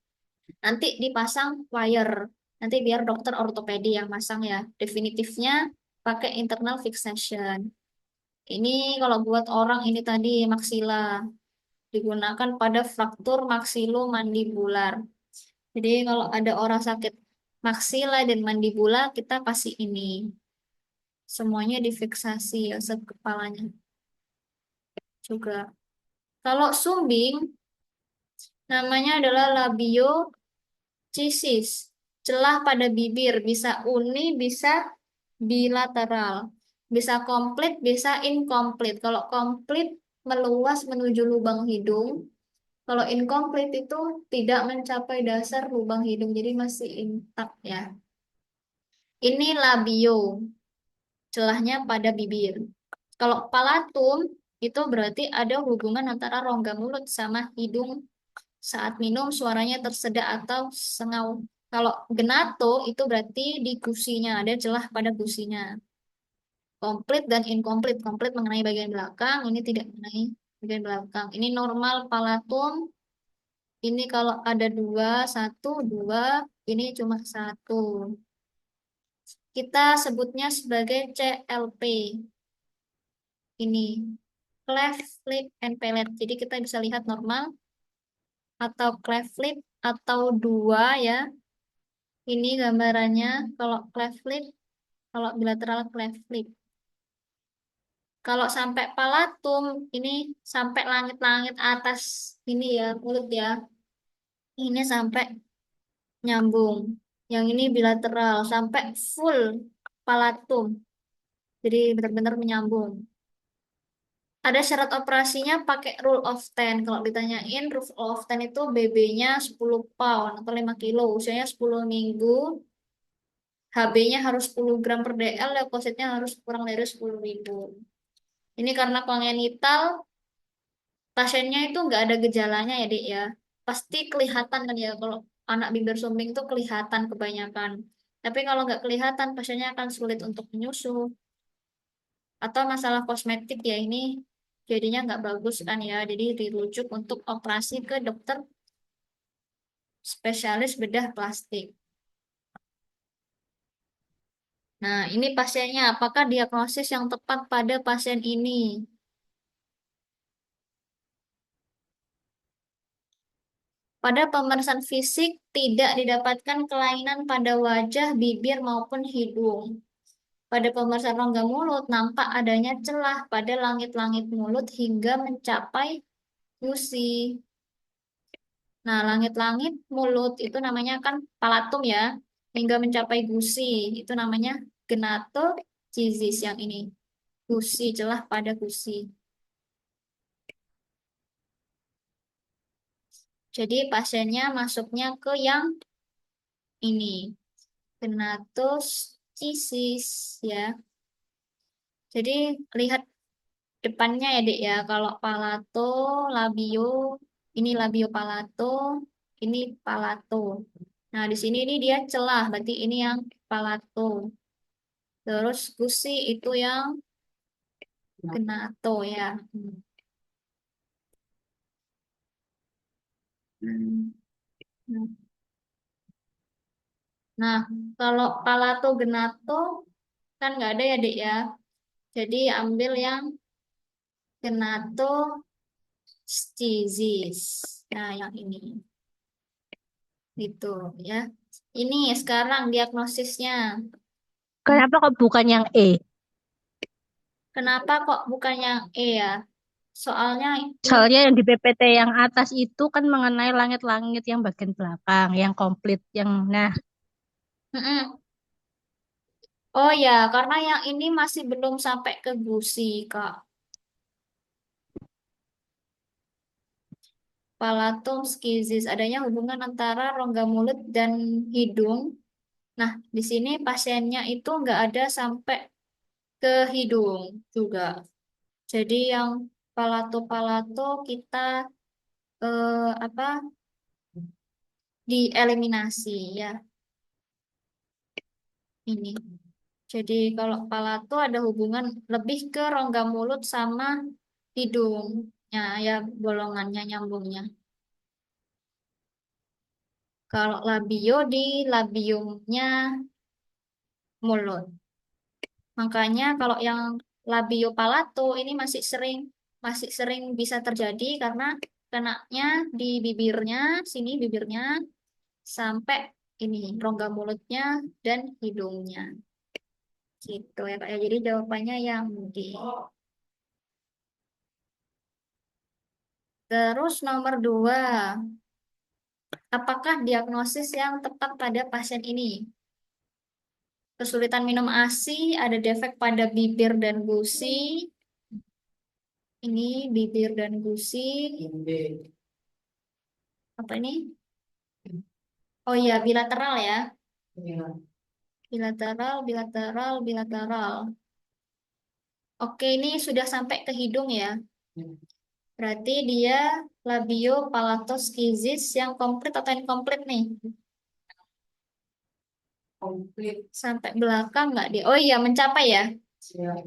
Nanti dipasang wire. Nanti biar dokter ortopedi yang masang ya. Definitifnya pakai internal fixation. Ini kalau buat orang ini tadi maksila digunakan pada fraktur maksilomandibular. Jadi kalau ada orang sakit maksila dan mandibula, kita kasih ini. Semuanya difiksasi ya, kepalanya juga. Kalau sumbing, namanya adalah labiocisis. Celah pada bibir, bisa uni, bisa bilateral. Bisa komplit, bisa incomplete. Kalau komplit, meluas menuju lubang hidung. Kalau incomplete itu tidak mencapai dasar lubang hidung, jadi masih intak ya. Ini labio, celahnya pada bibir. Kalau palatum, itu berarti ada hubungan antara rongga mulut sama hidung. Saat minum suaranya tersedak atau sengau. Kalau genato itu berarti di gusinya, ada celah pada gusinya. Komplit dan incomplete. Komplit mengenai bagian belakang, ini tidak mengenai bagian belakang. Ini normal palatum. Ini kalau ada dua, satu, dua, ini cuma satu. Kita sebutnya sebagai CLP. Ini cleft lip and palate. Jadi kita bisa lihat normal atau cleft lip atau dua ya. Ini gambarannya kalau cleft lip, kalau bilateral cleft lip. Kalau sampai palatum, ini sampai langit-langit atas ini ya, mulut ya. Ini sampai nyambung. Yang ini bilateral sampai full palatum. Jadi benar-benar menyambung. Ada syarat operasinya pakai rule of 10. Kalau ditanyain rule of 10 itu BB-nya 10 pound atau 5 kilo. Usianya 10 minggu. HB-nya harus 10 gram per DL. Leukositnya harus kurang dari 10 ribu. Ini karena kongenital, pasiennya itu nggak ada gejalanya ya, Dik ya. Pasti kelihatan kan ya kalau anak bibir sumbing itu kelihatan kebanyakan. Tapi kalau nggak kelihatan, pasiennya akan sulit untuk menyusu. Atau masalah kosmetik ya ini jadinya nggak bagus kan ya. Jadi dirujuk untuk operasi ke dokter spesialis bedah plastik. Nah, ini pasiennya. Apakah diagnosis yang tepat pada pasien ini? Pada pemeriksaan fisik tidak didapatkan kelainan pada wajah, bibir maupun hidung. pada pemeriksaan rongga mulut nampak adanya celah pada langit-langit mulut hingga mencapai gusi. Nah, langit-langit mulut itu namanya kan palatum ya, hingga mencapai gusi. Itu namanya gnatochizis yang ini. Gusi, celah pada gusi. Jadi pasiennya masuknya ke yang ini, gnatochisis ya. Jadi lihat depannya ya, Dek ya. Kalau palato, labio, ini labio palato, ini palato. Nah, di sini ini dia celah, berarti ini yang palato. Terus gusi itu yang genato ya. Hmm. Hmm. Nah, kalau palato genato kan nggak ada ya, Dek ya. Jadi ambil yang genato stizis. Nah, yang ini. Gitu ya. Ini sekarang diagnosisnya. Kenapa kok bukan yang E? Kenapa kok bukan yang E ya? Soalnya ini, Soalnya yang di PPT yang atas itu kan mengenai langit-langit yang bagian belakang, yang komplit, yang nah mm-mm. Oh ya, karena yang ini masih belum sampai ke gusi, Kak. Palatum skizis, adanya hubungan antara rongga mulut dan hidung. Nah, di sini pasiennya itu nggak ada sampai ke hidung juga. Jadi yang palato-palato kita apa dieliminasi ya ini. Jadi kalau palato ada hubungan lebih ke rongga mulut sama hidungnya ya, bolongannya nyambungnya. Kalau labio di labiumnya mulut. Makanya kalau yang labio palato ini masih sering bisa terjadi karena kenanya di bibirnya, sini bibirnya sampai ini rongga mulutnya dan hidungnya. Gitu ya Kak ya. Jadi jawabannya yang D. Terus nomor 2, apakah diagnosis yang tepat pada pasien ini? Kesulitan minum ASI, ada defek pada bibir dan gusi. Ini bibir dan gusi. Apa ini? Oh iya, bilateral ya. Bilateral, bilateral, bilateral. Oke, ini sudah sampai ke hidung ya. Berarti dia labio palatoschisis yang komplit atau inkomplit nih? Sampai belakang nggak dia? Oh iya, mencapai ya.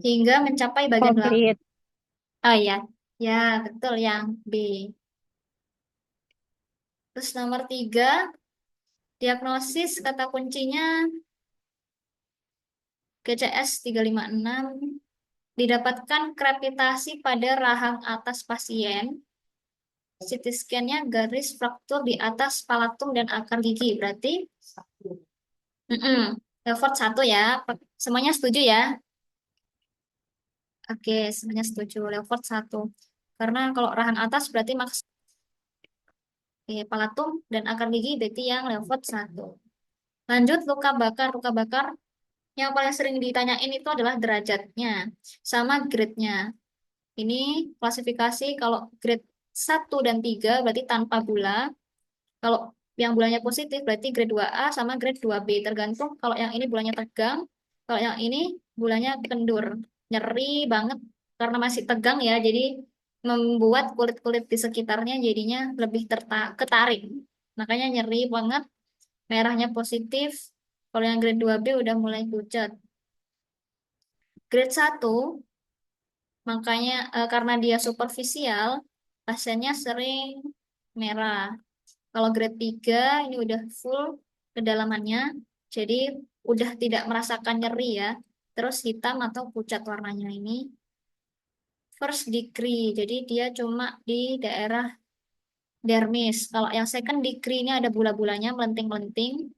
Hingga mencapai bagian belakang. komplit. Oh iya, ya betul yang B. Terus nomor 3, diagnosis kata kuncinya GCS 356. Didapatkan krepitasi pada rahang atas pasien. CT scan-nya garis fraktur di atas palatum dan akar gigi. Berarti mm Level 1 ya. Semuanya setuju ya? Oke, semuanya setuju. Level 1. Karena kalau rahang atas berarti maksud palatum dan akar gigi berarti yang level 1. Lanjut luka bakar. Luka bakar yang paling sering ditanyain itu adalah derajatnya sama grade-nya. Ini klasifikasi kalau grade 1 dan 3 berarti tanpa gula. Kalau yang bulanya positif berarti grade 2A sama grade 2B. Tergantung kalau yang ini bulanya tegang, kalau yang ini bulanya kendur. Nyeri banget karena masih tegang ya, jadi membuat kulit-kulit di sekitarnya jadinya lebih ketarik. Makanya nyeri banget, merahnya positif. Kalau yang grade 2B udah mulai pucat. Grade 1 makanya karena dia superficial, pasiennya sering merah. Kalau grade 3 ini udah full kedalamannya, jadi udah tidak merasakan nyeri ya. Terus hitam atau pucat warnanya ini. First degree, jadi dia cuma di daerah dermis. Kalau yang second degree ini ada bola-bolanya melenting-melenting,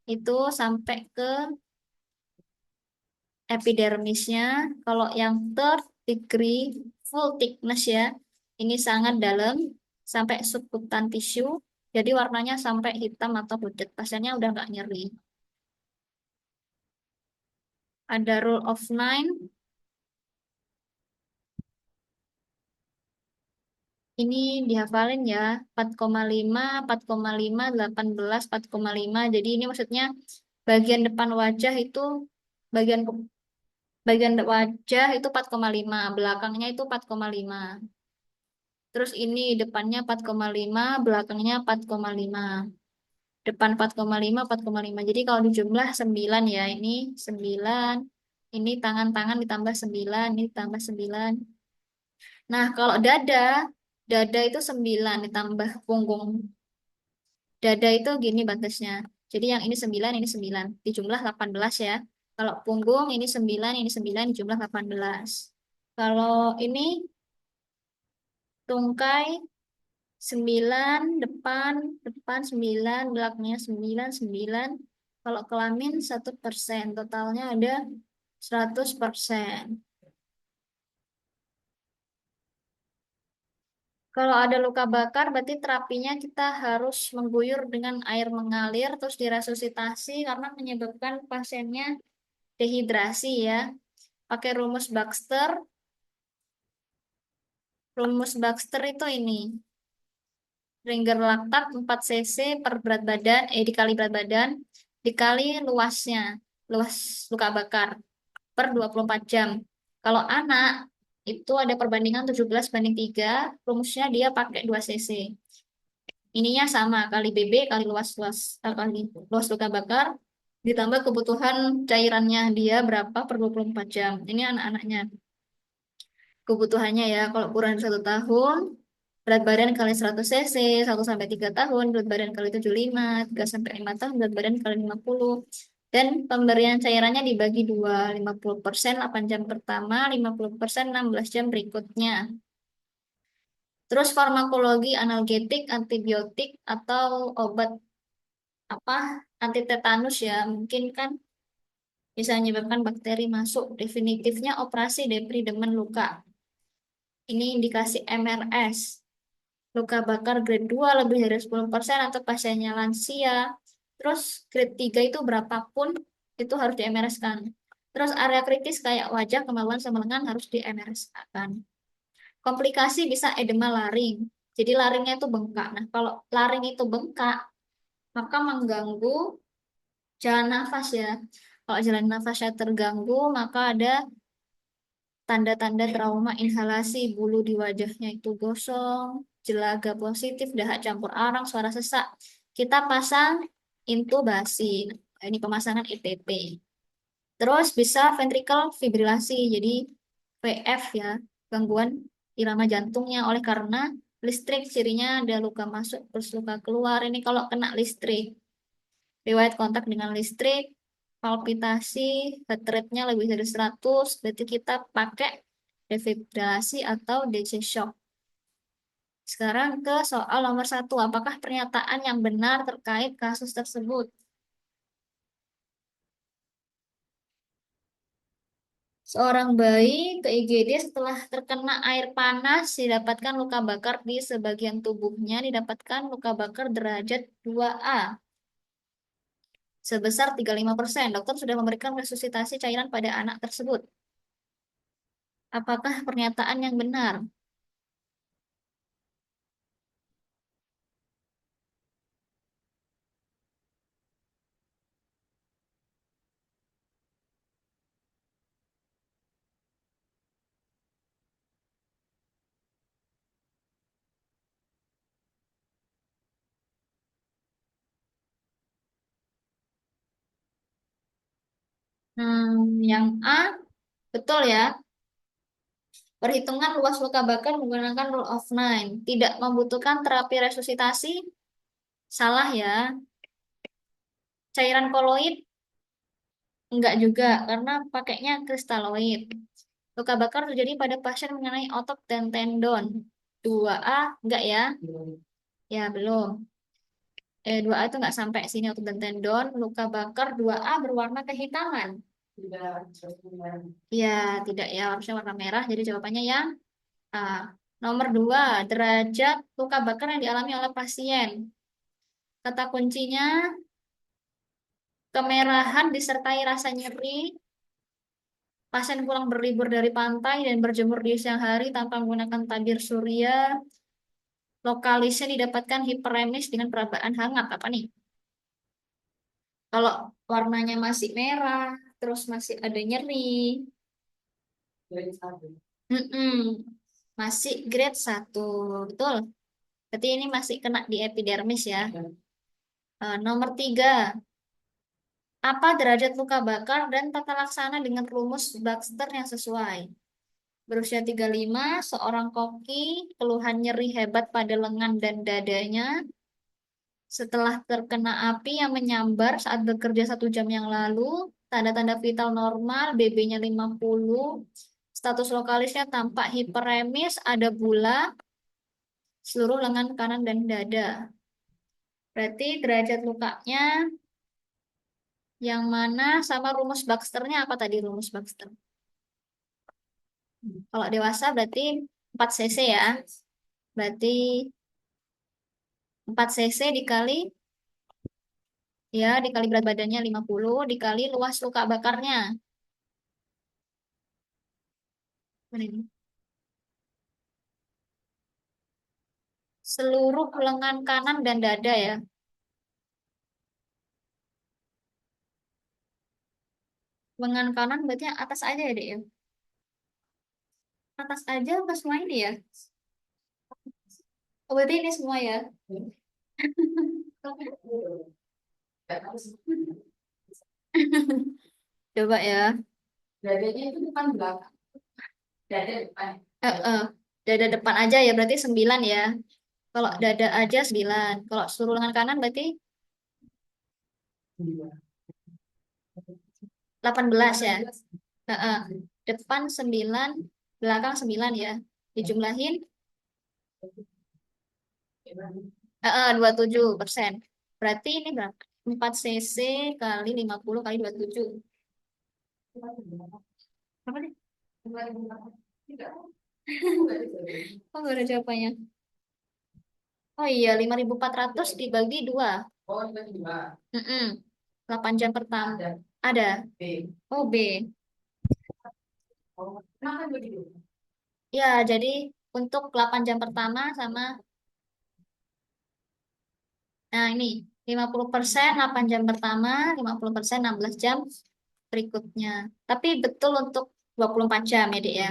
itu sampai ke epidermisnya. Kalau yang third degree full thickness ya, ini sangat dalam sampai subkutan tisu. Jadi warnanya sampai hitam atau pucat. Pasiennya udah nggak nyeri. Ada rule of nine. Ini dihafalin ya. 4,5, 4,5, 18, 4,5. Jadi ini maksudnya bagian depan wajah itu bagian bagian wajah itu 4,5, belakangnya itu 4,5. Terus ini depannya 4,5, belakangnya 4,5. Depan 4,5, 4,5. Jadi kalau dijumlah 9 ya, ini 9. Ini tangan-tangan ditambah 9, ini ditambah 9. Nah, kalau dada, dada itu 9 ditambah punggung. Dada itu gini batasnya. Jadi yang ini 9, ini 9. Dijumlah 18 ya. Kalau punggung ini 9, dijumlah 18. Kalau ini tungkai 9 depan, depan 9 belakangnya 9 9. Kalau kelamin 1%, totalnya ada 100%. Kalau ada luka bakar, berarti terapinya kita harus mengguyur dengan air mengalir, terus diresusitasi karena menyebabkan pasiennya dehidrasi ya. Pakai rumus Baxter. Rumus Baxter itu ini. Ringer laktat 4 cc per berat badan, dikali berat badan, dikali luasnya, luas luka bakar per 24 jam. Kalau anak, itu ada perbandingan 17 banding 3, rumusnya dia pakai 2 cc. Ininya sama, kali BB, kali luas-luas, kali luas luka bakar, ditambah kebutuhan cairannya dia berapa per 24 jam. Ini anak-anaknya. Kebutuhannya ya, kalau kurang dari 1 tahun, berat badan kali 100 cc, 1 sampai 3 tahun, berat badan kali 75, 3 sampai 5 tahun, berat badan kali 50. Dan pemberian cairannya dibagi dua, 50% 8 jam pertama, 50% 16 jam berikutnya. Terus farmakologi analgetik, antibiotik, atau obat apa anti tetanus ya, mungkin kan bisa menyebabkan bakteri masuk. Definitifnya operasi depridemen luka. Ini indikasi MRS. Luka bakar grade 2 lebih dari 10% atau pasiennya lansia. Terus grade 3 itu berapapun itu harus di MRS-kan. Terus area kritis kayak wajah, kemaluan, sama lengan harus di MRS-kan. Komplikasi bisa edema laring. Jadi laringnya itu bengkak. Nah, kalau laring itu bengkak, maka mengganggu jalan nafas ya. Kalau jalan nafasnya terganggu, maka ada tanda-tanda trauma inhalasi, bulu di wajahnya itu gosong, jelaga positif, dahak campur arang, suara sesak. Kita pasang intubasi. Nah, ini pemasangan ITP. Terus bisa ventricle fibrilasi, jadi VF ya, gangguan irama jantungnya oleh karena listrik, cirinya ada luka masuk terus luka keluar. Ini kalau kena listrik, riwayat kontak dengan listrik, palpitasi, heart rate-nya lebih dari 100, berarti kita pakai defibrillasi atau DC shock. Sekarang ke soal nomor 1, apakah pernyataan yang benar terkait kasus tersebut? Seorang bayi ke IGD setelah terkena air panas, didapatkan luka bakar di sebagian tubuhnya, didapatkan luka bakar derajat 2A sebesar 35%. Dokter sudah memberikan resusitasi cairan pada anak tersebut. Apakah pernyataan yang benar? Yang A, betul ya. Perhitungan luas luka bakar menggunakan rule of nine. Tidak membutuhkan terapi resusitasi. Salah ya. Cairan koloid enggak juga, karena pakainya kristaloid. Luka bakar terjadi pada pasien mengenai otot dan tendon. 2A, enggak ya? Ya, belum. 2A itu enggak sampai sini otot dan tendon. Luka bakar 2A berwarna kehitaman. Ya, tidak ya, harusnya warna merah. Jadi jawabannya yang A. Nomor dua, derajat luka bakar yang dialami oleh pasien. Kata kuncinya, kemerahan disertai rasa nyeri. Pasien pulang berlibur dari pantai dan berjemur di siang hari tanpa menggunakan tabir surya. Lokalisnya didapatkan hiperemis dengan perabaan hangat. Apa nih? Kalau warnanya masih merah, terus masih ada nyeri, mm-mm, masih grade satu, betul. Berarti ini masih kena di epidermis ya. Nomor tiga, apa derajat luka bakar dan tata laksana dengan rumus Baxter yang sesuai? Berusia 35, seorang koki, keluhan nyeri hebat pada lengan dan dadanya setelah terkena api yang menyambar saat bekerja 1 jam yang lalu. Tanda-tanda vital normal, BB-nya 50, status lokalisnya tampak hiperemis, ada bula, seluruh lengan kanan dan dada. Berarti derajat lukanya yang mana sama rumus Baxternya apa tadi rumus Baxter? Kalau dewasa berarti 4 cc ya. Berarti 4 cc dikali ya dikali berat badannya 50 dikali luas luka bakarnya. Mana ini? Seluruh lengan kanan dan dada ya. Lengan kanan berarti yang atas aja ya, Dek ya. Atas aja apa semua ini ya? Oh, berarti ini semua ya. Coba ya. Dadanya itu depan belakang. Dada depan. Dada depan aja ya berarti 9 ya. Kalau dada aja 9. Kalau seluruh lengan kanan berarti 18 ya. Heeh. Depan 9, belakang 9 ya. Dijumlahin 27%. Berarti ini berapa? 4 cc kali 50 kali 27. Apa nih? Oh, gak ada jawabannya. Oh iya, 5.400 dibagi 2. Mm-mm. 8 jam pertama. Ada. Oh, B. Ya, jadi untuk 8 jam pertama sama, nah ini 50% 8 jam pertama, 50% 16 jam berikutnya. Tapi betul untuk 24 jam ya, Dek ya.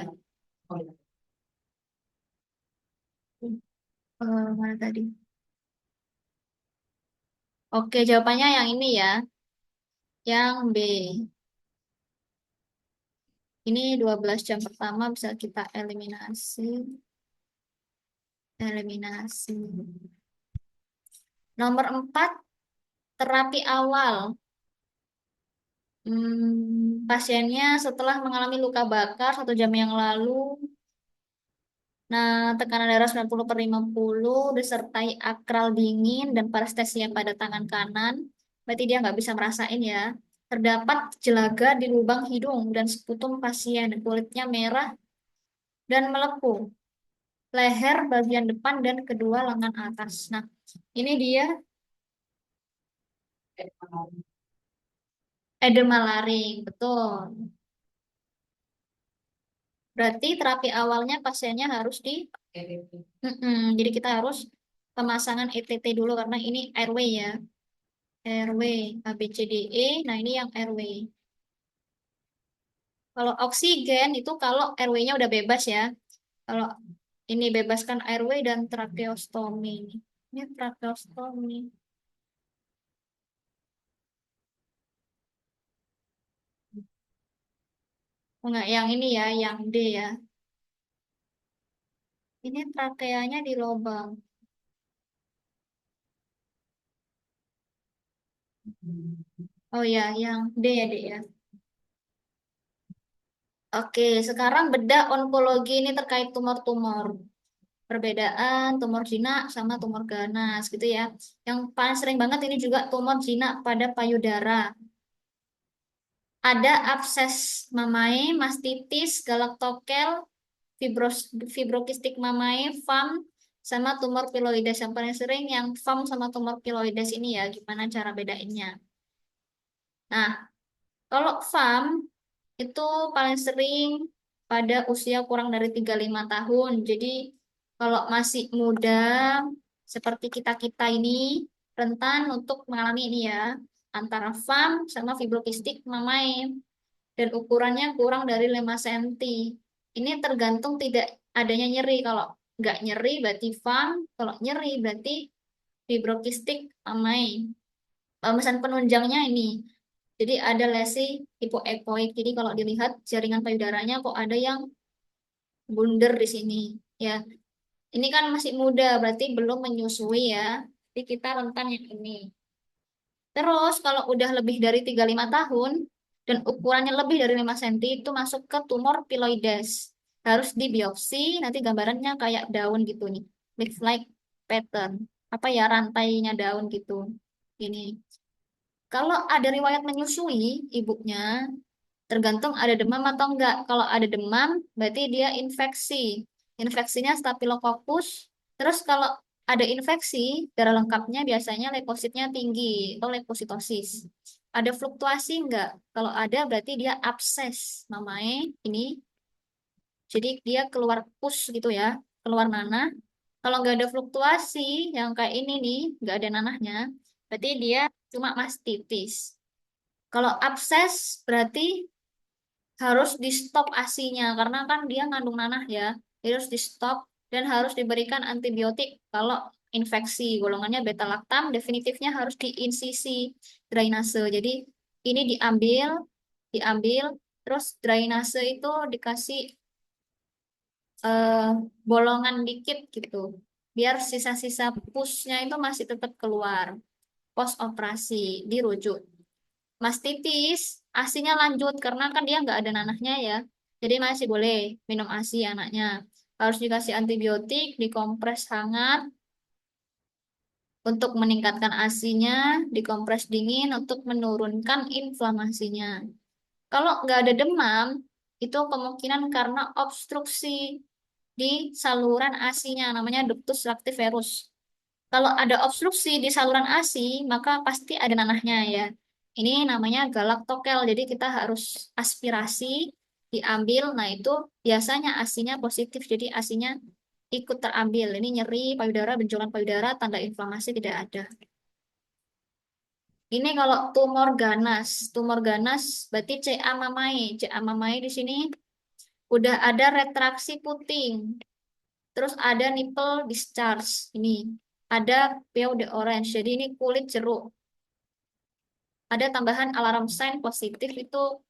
Mana tadi? Oke, jawabannya yang ini ya. Yang B. Ini 12 jam pertama bisa kita eliminasi. Eliminasi. Nomor 4, terapi awal. Pasiennya setelah mengalami luka bakar 1 jam yang lalu. Nah, tekanan darah 90 per 50 disertai akral dingin dan parestesia pada tangan kanan. Berarti dia nggak bisa merasain ya. Terdapat jelaga di lubang hidung dan sekutum pasien. Kulitnya merah dan melepuh. Leher bagian depan dan kedua lengan atas. Nah, ini dia edema laring. Betul. Berarti terapi awalnya pasiennya harus di jadi kita harus pemasangan ETT dulu karena ini airway ya. Airway A B C D E. Nah, ini yang airway. Kalau oksigen itu kalau airway-nya udah bebas ya. Kalau ini bebaskan airway dan tracheostomy. Ini tracheostomy. Oh, enggak, yang ini ya, yang D ya. Ini trakeanya di lubang. Oh ya, yang D ya, D ya. Oke, sekarang bedah onkologi ini terkait tumor-tumor. Perbedaan tumor jinak sama tumor ganas gitu ya. Yang paling sering banget ini juga tumor jinak pada payudara. Ada abses mamae, mastitis, galaktokel, fibrokistik mamae, FAM, sama tumor piloides. Yang paling sering yang FAM sama tumor piloides ini ya, gimana cara bedainnya. Nah, kalau FAM itu paling sering pada usia kurang dari 35 tahun. Jadi kalau masih muda, seperti kita-kita ini, rentan untuk mengalami ini ya, antara FAM sama fibrokistik mamae. Dan ukurannya kurang dari 5 cm. Ini tergantung tidak adanya nyeri. Kalau nggak nyeri berarti FAM, kalau nyeri berarti fibrokistik mamae. Pemesan penunjangnya ini. Jadi ada lesi hipoekoik. Jadi kalau dilihat jaringan payudaranya kok ada yang bundar di sini. Ya, ini kan masih muda, berarti belum menyusui ya. Jadi kita rentan yang ini. Terus kalau udah lebih dari 35 tahun dan ukurannya lebih dari 5 cm itu masuk ke tumor piloides. Harus dibiopsi, nanti gambarannya kayak daun gitu nih. Leaf-like pattern. Apa ya, rantainya daun gitu. Ini. Kalau ada riwayat menyusui ibunya, tergantung ada demam atau enggak. Kalau ada demam, berarti dia infeksi. Infeksinya Staphylococcus. Terus kalau ada infeksi, darah lengkapnya biasanya leukositnya tinggi atau leukositosis. Ada fluktuasi enggak? Kalau ada berarti dia abses mamae ini. Jadi dia keluar pus gitu ya, keluar nanah. Kalau nggak ada fluktuasi yang kayak ini nih, nggak ada nanahnya, berarti dia cuma mastitis. Kalau abses berarti harus di stop ASI-nya karena kan dia ngandung nanah ya. Jadi harus di stop dan harus diberikan antibiotik kalau infeksi golongannya beta laktam definitifnya harus diinsisi drainase. Jadi ini diambil, diambil terus drainase itu dikasih eh, bolongan dikit gitu. Biar sisa-sisa pusnya itu masih tetap keluar. Post operasi dirujuk. Mastitis, ASINya lanjut karena kan dia nggak ada nanahnya ya. Jadi masih boleh minum ASI anaknya. Harus dikasih antibiotik, dikompres hangat untuk meningkatkan ASINya, dikompres dingin untuk menurunkan inflamasinya. Kalau nggak ada demam, itu kemungkinan karena obstruksi di saluran ASI-nya, namanya ductus lactiferus. Kalau ada obstruksi di saluran ASI, maka pasti ada nanahnya ya. Ini namanya galaktokel, jadi kita harus aspirasi, diambil. Nah itu biasanya ASI-nya positif, jadi ASI-nya ikut terambil. Ini nyeri payudara, benjolan payudara, tanda inflamasi tidak ada. Ini kalau tumor ganas berarti CA mamae. CA mamae di sini udah ada retraksi puting. Terus ada nipple discharge. Ini ada de orange. Jadi ini kulit jeruk. Ada tambahan alarm sign positif itu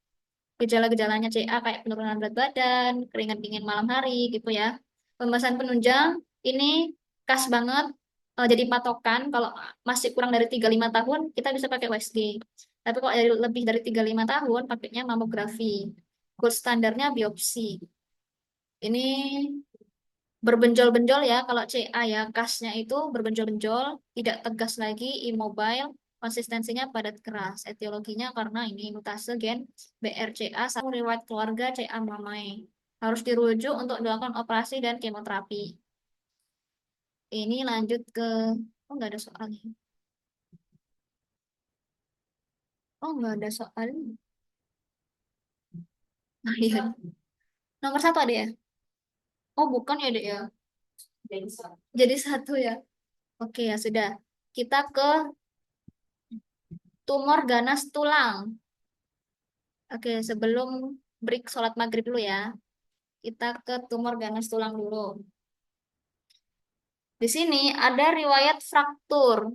gejala-gejalanya CA kayak penurunan berat badan, keringat dingin malam hari gitu ya. Pembahasan penunjang ini khas banget jadi patokan kalau masih kurang dari 35 tahun kita bisa pakai USG. Tapi kalau lebih dari 35 tahun pakainya mamografi. Gold standarnya biopsi. Ini berbenjol-benjol ya kalau CA ya kasnya itu berbenjol-benjol tidak tegas lagi immobile konsistensinya padat keras etiologinya karena ini mutase gen BRCA sama riwayat keluarga CA mamai harus dirujuk untuk dilakukan operasi dan kemoterapi. Ini lanjut ke oh nggak ada soalnya. Oh nggak ada soal. Oh iya, nomor satu ada ya. Oh bukan ya dek ya, jadi satu ya. Oke ya sudah, kita ke tumor ganas tulang. Oke, sebelum break sholat maghrib dulu ya, kita ke tumor ganas tulang dulu. Di sini ada riwayat fraktur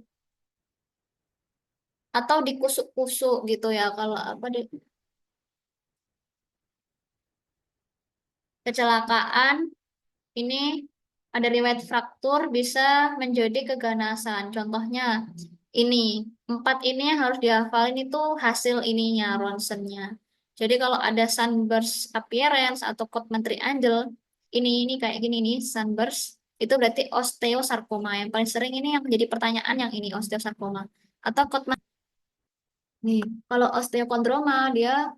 atau dikusuk-kusuk gitu ya. Kalau apa di kecelakaan ini ada riwayat fraktur bisa menjadi keganasan. Contohnya ini empat ini yang harus dihafalin itu hasil ininya ronsennya. Jadi kalau ada sunburst appearance atau Code Menteri Angel, ini kayak gini nih sunburst itu berarti osteosarkoma. Yang paling sering ini yang menjadi pertanyaan yang ini osteosarkoma atau Code nih kalau osteokondroma dia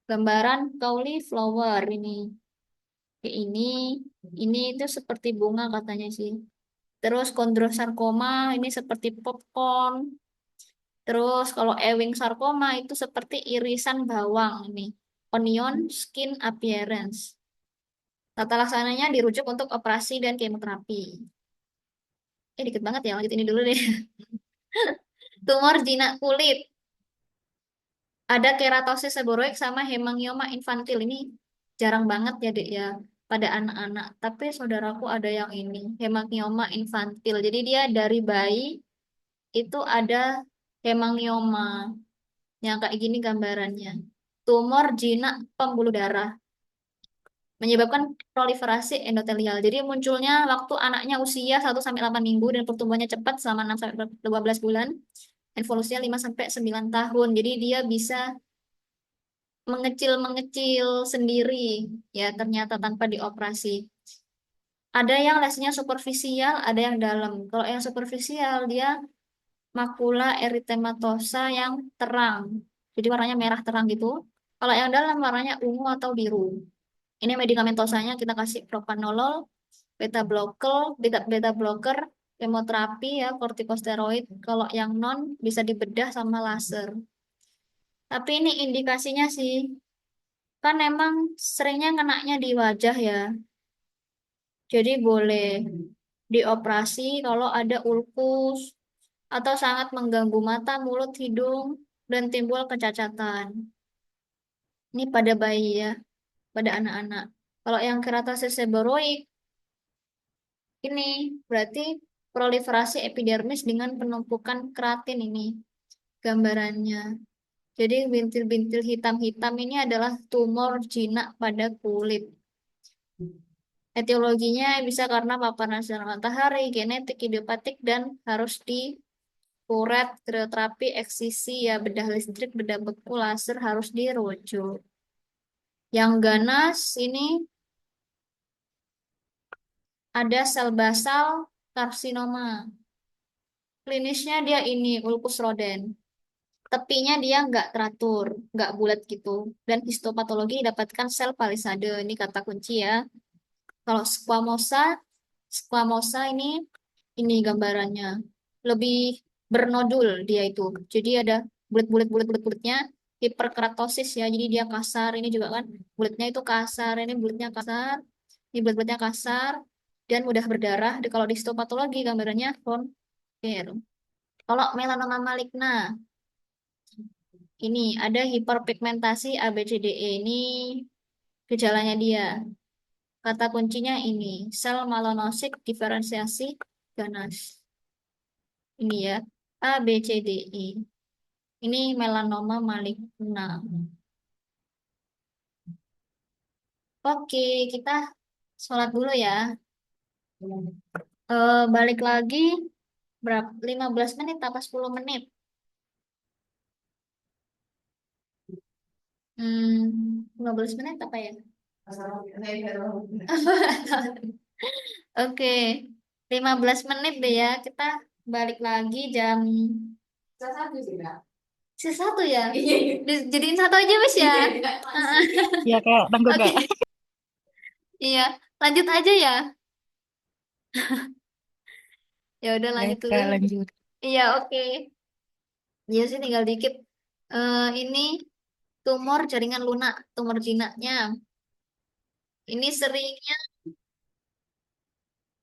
Gambaran cauliflower ini. Oke, ini itu seperti bunga katanya sih. Terus kondrosarkoma ini seperti popcorn. Terus kalau Ewing sarcoma itu seperti irisan bawang ini. Onion skin appearance. Tata laksananya dirujuk untuk operasi dan kemoterapi. Dikit banget ya, lanjut ini dulu deh. Tumor jinak kulit. Ada keratosis seboroid sama hemangioma infantil. Ini jarang banget ya, Dek, ya, pada anak-anak. Tapi saudaraku ada yang ini, hemangioma infantil. Jadi dia dari bayi itu ada hemangioma. Yang kayak gini gambarannya. Tumor jinak pembuluh darah menyebabkan proliferasi endotelial. Jadi munculnya waktu anaknya usia 1 sampai 8 minggu dan pertumbuhannya cepat selama 6 sampai 12 bulan. Evolusinya 5 sampai 9 tahun. Jadi dia bisa mengecil-mengecil sendiri ya ternyata tanpa dioperasi. Ada yang lesionnya superficial, ada yang dalam. Kalau yang superficial dia makula eritematosa yang terang. Jadi warnanya merah terang gitu. Kalau yang dalam warnanya ungu atau biru. Ini medikamentosanya kita kasih propanolol, beta blocker, kemoterapi ya, kortikosteroid. Kalau yang non bisa dibedah sama laser. Tapi ini indikasinya sih, kan emang seringnya kenaknya di wajah ya. Jadi boleh dioperasi kalau ada ulkus atau sangat mengganggu mata, mulut, hidung, dan timbul kecacatan. Ini pada bayi ya, pada anak-anak. Kalau yang keratosis seboroid, ini berarti proliferasi epidermis dengan penumpukan keratin ini gambarannya. Jadi bintil-bintil hitam-hitam ini adalah tumor jinak pada kulit. Etiologinya bisa karena paparan sinar matahari, genetik, idiopatik, dan harus dikuret, krioterapi, eksisi, ya bedah listrik, bedah beku, laser harus dirujuk. Yang ganas ini ada sel basal karsinoma. Klinisnya dia ini ulkus roden. Tepinya dia nggak teratur, nggak bulat gitu. Dan histopatologi didapatkan sel palisade. Ini kata kunci ya. Kalau squamosa ini gambarannya lebih bernodul dia itu. Jadi ada bulat-bulatnya hiperkeratosis ya. Jadi dia kasar. Ini juga kan bulatnya itu kasar. Ini bulatnya kasar. Ini bulat-bulatnya kasar dan mudah berdarah. Kalau di histopatologi gambarannya Ronker. Kalau melanoma maligna ini ada hiperpigmentasi ABCDE ini gejalanya dia. Kata kuncinya ini, sel melanosit diferensiasi ganas. Ini ya, A, B, C, D, E. Ini melanoma maligna. Oke, kita sholat dulu ya. Balik lagi berapa? 15 menit apa 10 menit? 15 menit apa ya? Oke, 15 menit deh ya. Kita balik lagi jam satu ya. Jadiin satu aja Mas ya. Ya kayak tanggung Oke, kayak. iya. Lanjut aja ya. Ya udah Ya lanjut dulu. kayak lanjut. Iya, oke. Iya sih tinggal dikit. Ini tumor jaringan lunak, tumor jinaknya. Ini seringnya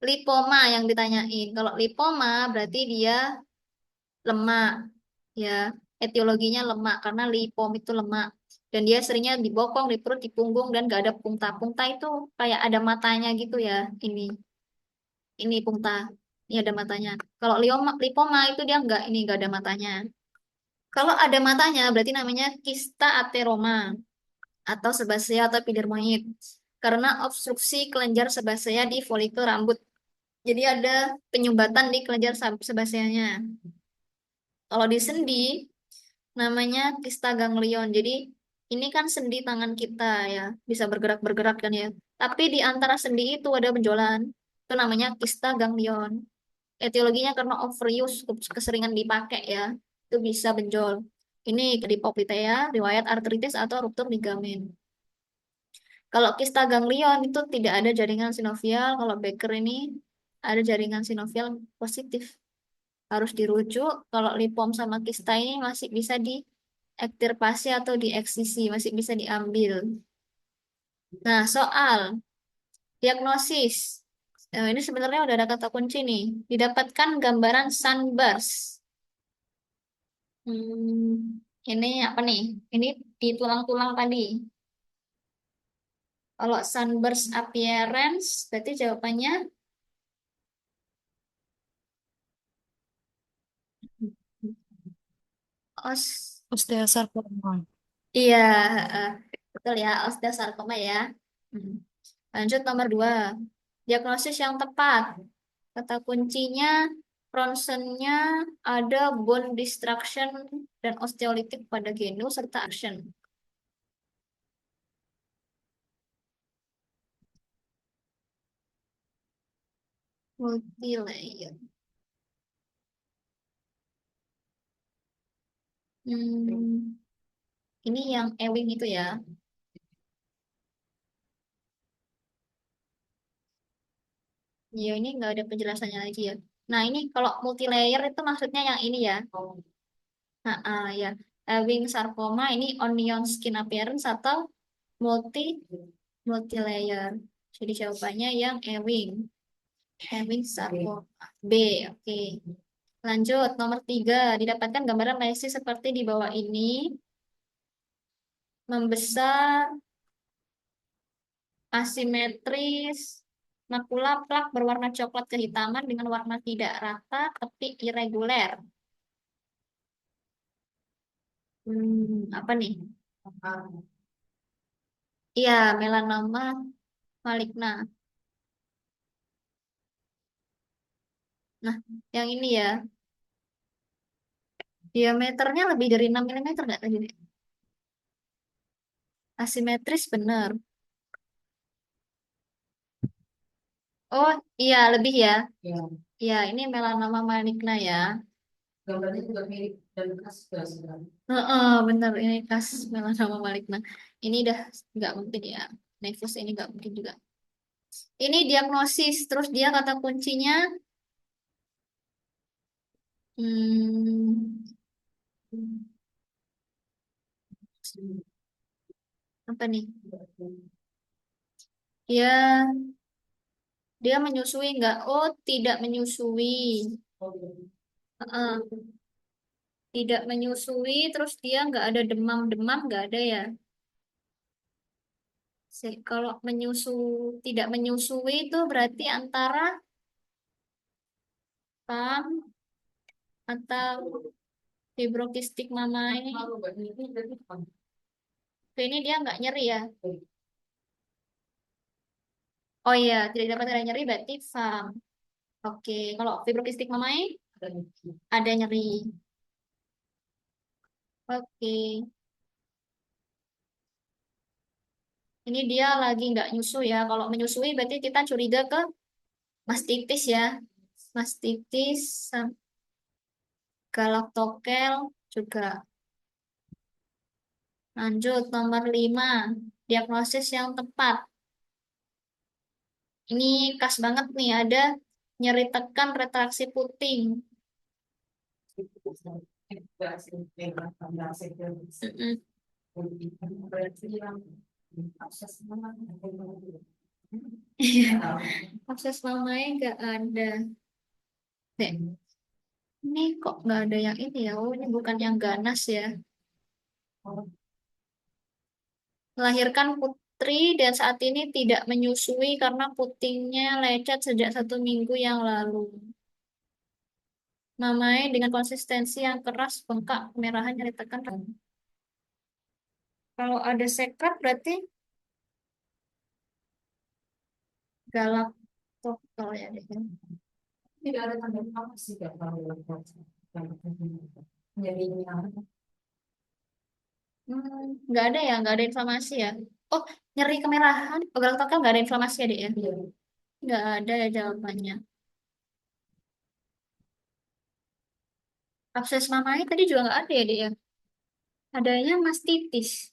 lipoma yang ditanyain. Kalau lipoma berarti dia lemak, ya. Etiologinya lemak karena lipom itu lemak. Dan dia seringnya di bokong, di perut, di punggung dan gak ada punta. Punta itu kayak ada matanya gitu ya. Ini punta. Ini ada matanya. Kalau lipoma itu dia nggak ada matanya. Kalau ada matanya berarti namanya kista ateroma atau sebasea atau epidermoid. Karena obstruksi kelenjar sebasea di folikel rambut. Jadi ada penyumbatan di kelenjar sebaseanya. Kalau di sendi namanya kista ganglion. Jadi ini kan sendi tangan kita ya, bisa bergerak-bergerak kan ya. Tapi di antara sendi itu ada benjolan. Itu namanya kista ganglion. Etiologinya karena overuse, keseringan dipakai ya. Itu bisa benjol. Ini lipopitea, riwayat artritis atau ruptur ligamen. Kalau kista ganglion itu tidak ada jaringan sinovial. Kalau Becker ini ada jaringan sinovial positif. Harus dirujuk. Kalau lipom sama kista ini masih bisa diektirpasi atau dieksisi, masih bisa diambil. Nah, soal diagnosis. Ini sebenarnya udah ada kata kunci nih. Didapatkan gambaran sunburst. Ini apa nih? Ini di tulang-tulang tadi. Kalau sunburst appearance, berarti jawabannya os. Osteosarkoma. Iya, eh, betul ya, osteosarkoma ya. Hmm. Lanjut nomor 2. Diagnosis yang tepat. Kata kuncinya, ronsennya ada bone destruction dan osteolitik pada genus serta action. Multi-layer. Hmm, ini yang Ewing itu ya. Ya, ini nggak ada penjelasannya lagi ya. Nah, ini kalau multi-layer itu maksudnya yang ini ya. Nah, ya. Ewing sarcoma ini onion skin appearance atau multi multi layer. Jadi jawabannya yang Ewing. Ewing sarcoma. B, oke. Lanjut, nomor 3. Didapatkan gambaran lesi seperti di bawah ini. Membesar, asimetris, makula plak berwarna coklat kehitaman dengan warna tidak rata, tapi irregular. Apa nih? Iya, melanoma maligna. Nah, yang ini ya, diameternya lebih dari 6 mm nggak tadi? Asimetris bener. Oh, iya, lebih ya. Iya, ini melanoma maligna ya. Heeh, bener, ini khas melanoma maligna. Ini udah nggak mungkin ya. Nevus ini nggak mungkin juga. Ini diagnosis, terus dia kata kuncinya, hmm, apa nih? Dia dia menyusui nggak? Oh, tidak menyusui. Heeh, tidak menyusui, terus dia nggak ada demam-demam, nggak ada ya. Kalau tidak menyusui itu berarti antara PAM atau fibrokistik mama ini. Ini dia nggak nyeri ya. Oh iya, tidak dapat ada nyeri berarti PAM. Oke, kalau fibrokistik mama ini ada nyeri. Oke, ini dia lagi nggak nyusu ya. Kalau menyusui berarti kita curiga ke mastitis ya. Mastitis, galaktokel juga. Lanjut, nomor 5. Diagnosis yang tepat. Ini khas banget nih, ada nyeri tekan retraksi puting. Mm-mm. Iya, akses mamanya nggak ada. Dek, ini kok nggak ada yang ini ya? Oh, ini bukan yang ganas ya. Melahirkan putri dan saat ini tidak menyusui karena putingnya lecet sejak 1 minggu yang lalu. Mamai dengan konsistensi yang keras, bengkak, kemerahan, nyeri tekan. Kalau ada sekat berarti galaktokel ya. Dek. Nggak ada ya, nggak ada inflamasi ya. Oh, nyeri kemerahan, pegal tokel nggak ada inflamasi ya, Dek ya? Nggak ada ya jawabannya. Abses mamanya tadi juga nggak ada ya, Dek ya? Adanya mastitis.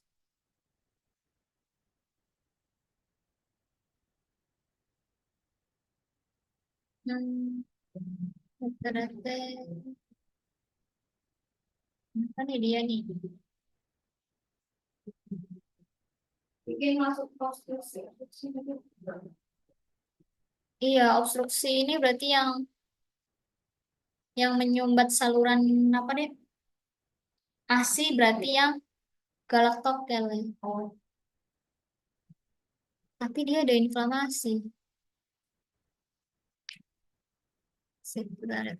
Hmm, rata-rata apa nih dia nih? Bikin masuk obstruksi. Iya, obstruksi ini berarti yang menyumbat saluran apa deh? ASI berarti yang galaktokel ya. Oh, tapi dia ada inflamasi. Sebentar.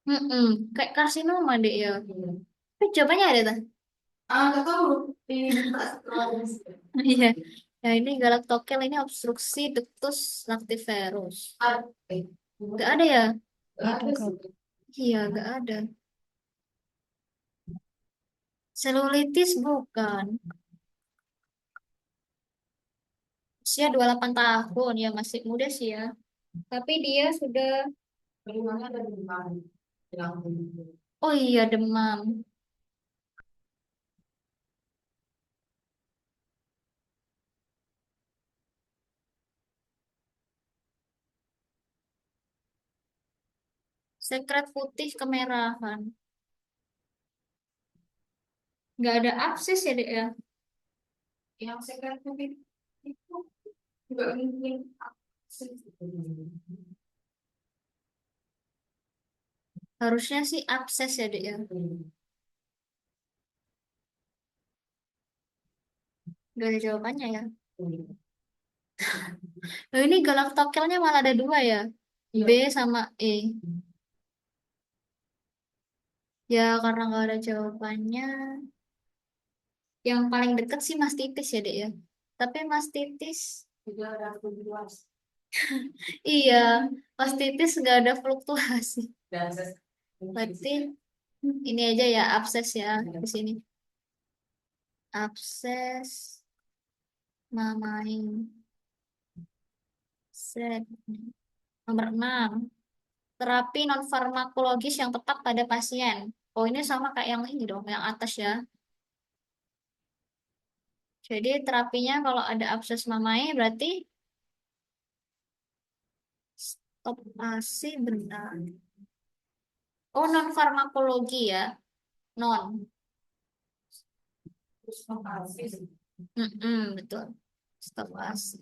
Mm-mm, kayak karsinoma deh ya. Tapi jawabannya ada tuh. Ah, nggak tahu. Iya. Nah, ini galaktokel ini obstruksi ductus lactiferus. Nggak ada ya? Ada kak. Iya, nggak ada. Selulitis bukan. Usia 28 tahun, ya masih muda sih ya. Tapi dia sudah, oh iya demam. Sekret putih kemerahan. Nggak ada absis ya, Dek ya? Yang sekret putih itu nggak mungkin absis. Harusnya sih abses ya, Dek ya? Nggak ada jawabannya ya. Loh, ini galaktokelnya malah ada dua ya. B sama E. Ya karena nggak ada jawabannya. Yang paling deket sih mastitis ya, Dek ya. Tapi mastitis juga ada fluktuasi. Iya, mastitis nggak ada fluktuasi. Berarti ini aja ya abses ya di sini. Abses mamain. Set. Nomor 6. Terapi non farmakologis yang tepat pada pasien. Oh, ini sama kayak yang ini dong, yang atas ya. Jadi terapinya kalau ada abses mamai berarti stop ASI benar. Oh, non farmakologi ya. Non. Mm-mm, betul. Stop ASI.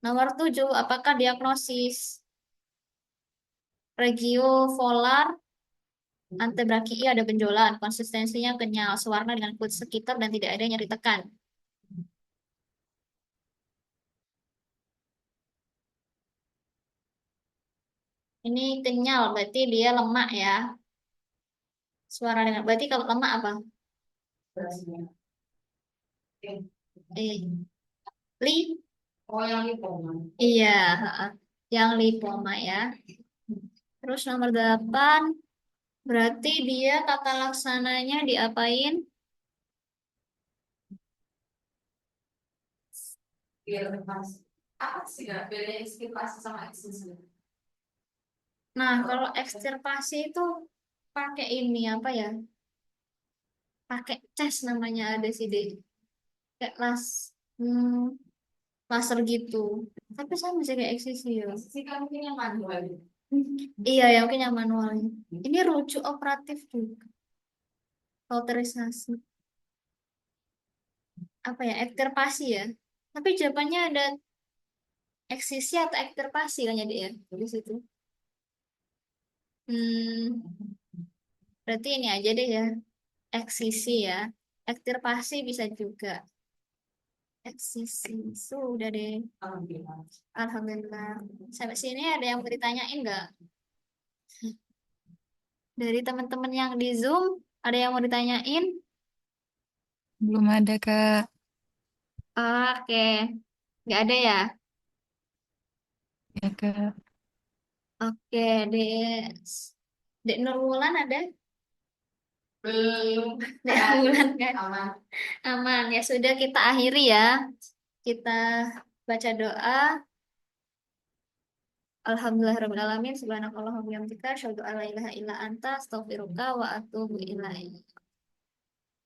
Nomor 7, apakah diagnosis regiovolar antebrakii ada benjolan, konsistensinya kenyal, sewarna dengan kulit sekitar dan tidak ada nyeri tekan. Ini kenyal, berarti dia lemak ya. Suara dengan, berarti kalau lemak apa? Eh, li? Oh, yang lipoma. Iya, heeh. Yang lipoma ya. Terus nomor 8, berarti dia tata laksananya diapain? Biar lepas. Apa sih nggak beda ekstirpasi sama eksisi? Nah, kalau ekstirpasi itu pakai ini apa ya? Pakai cas namanya ada sih deh. Kayak hmm, laser gitu. Tapi saya masih kayak eksisi ya. Eksisi kan mungkin yang manual. Iya, ya mungkin yang manual. Ini rujuk operatif juga. Autorisasi. Apa ya? Ekstirpasi ya. Tapi jawabannya ada eksisi atau ekstirpasi kan jadi ya di situ. Hmm, berarti ini aja deh ya. Eksisi ya. Ekstirpasi bisa juga. Eksisi. Sudah deh. Alhamdulillah. Alhamdulillah. Sampai sini ada yang mau ditanyain nggak? Dari teman-teman yang di Zoom, ada yang mau ditanyain? Belum ada, Kak. Oke. Nggak ada ya? Ya, Kak. Oke, Dek. Dek Nurwulan ada? Belum. Dek Nurwulan kan? Aman. Aman. Ya sudah kita akhiri ya. Kita baca doa. Alhamdulillahirabbil alamin. Subhanakallahumma wa bihamdika asyhadu an la ilaha illa anta astaghfiruka wa atubu ilaik.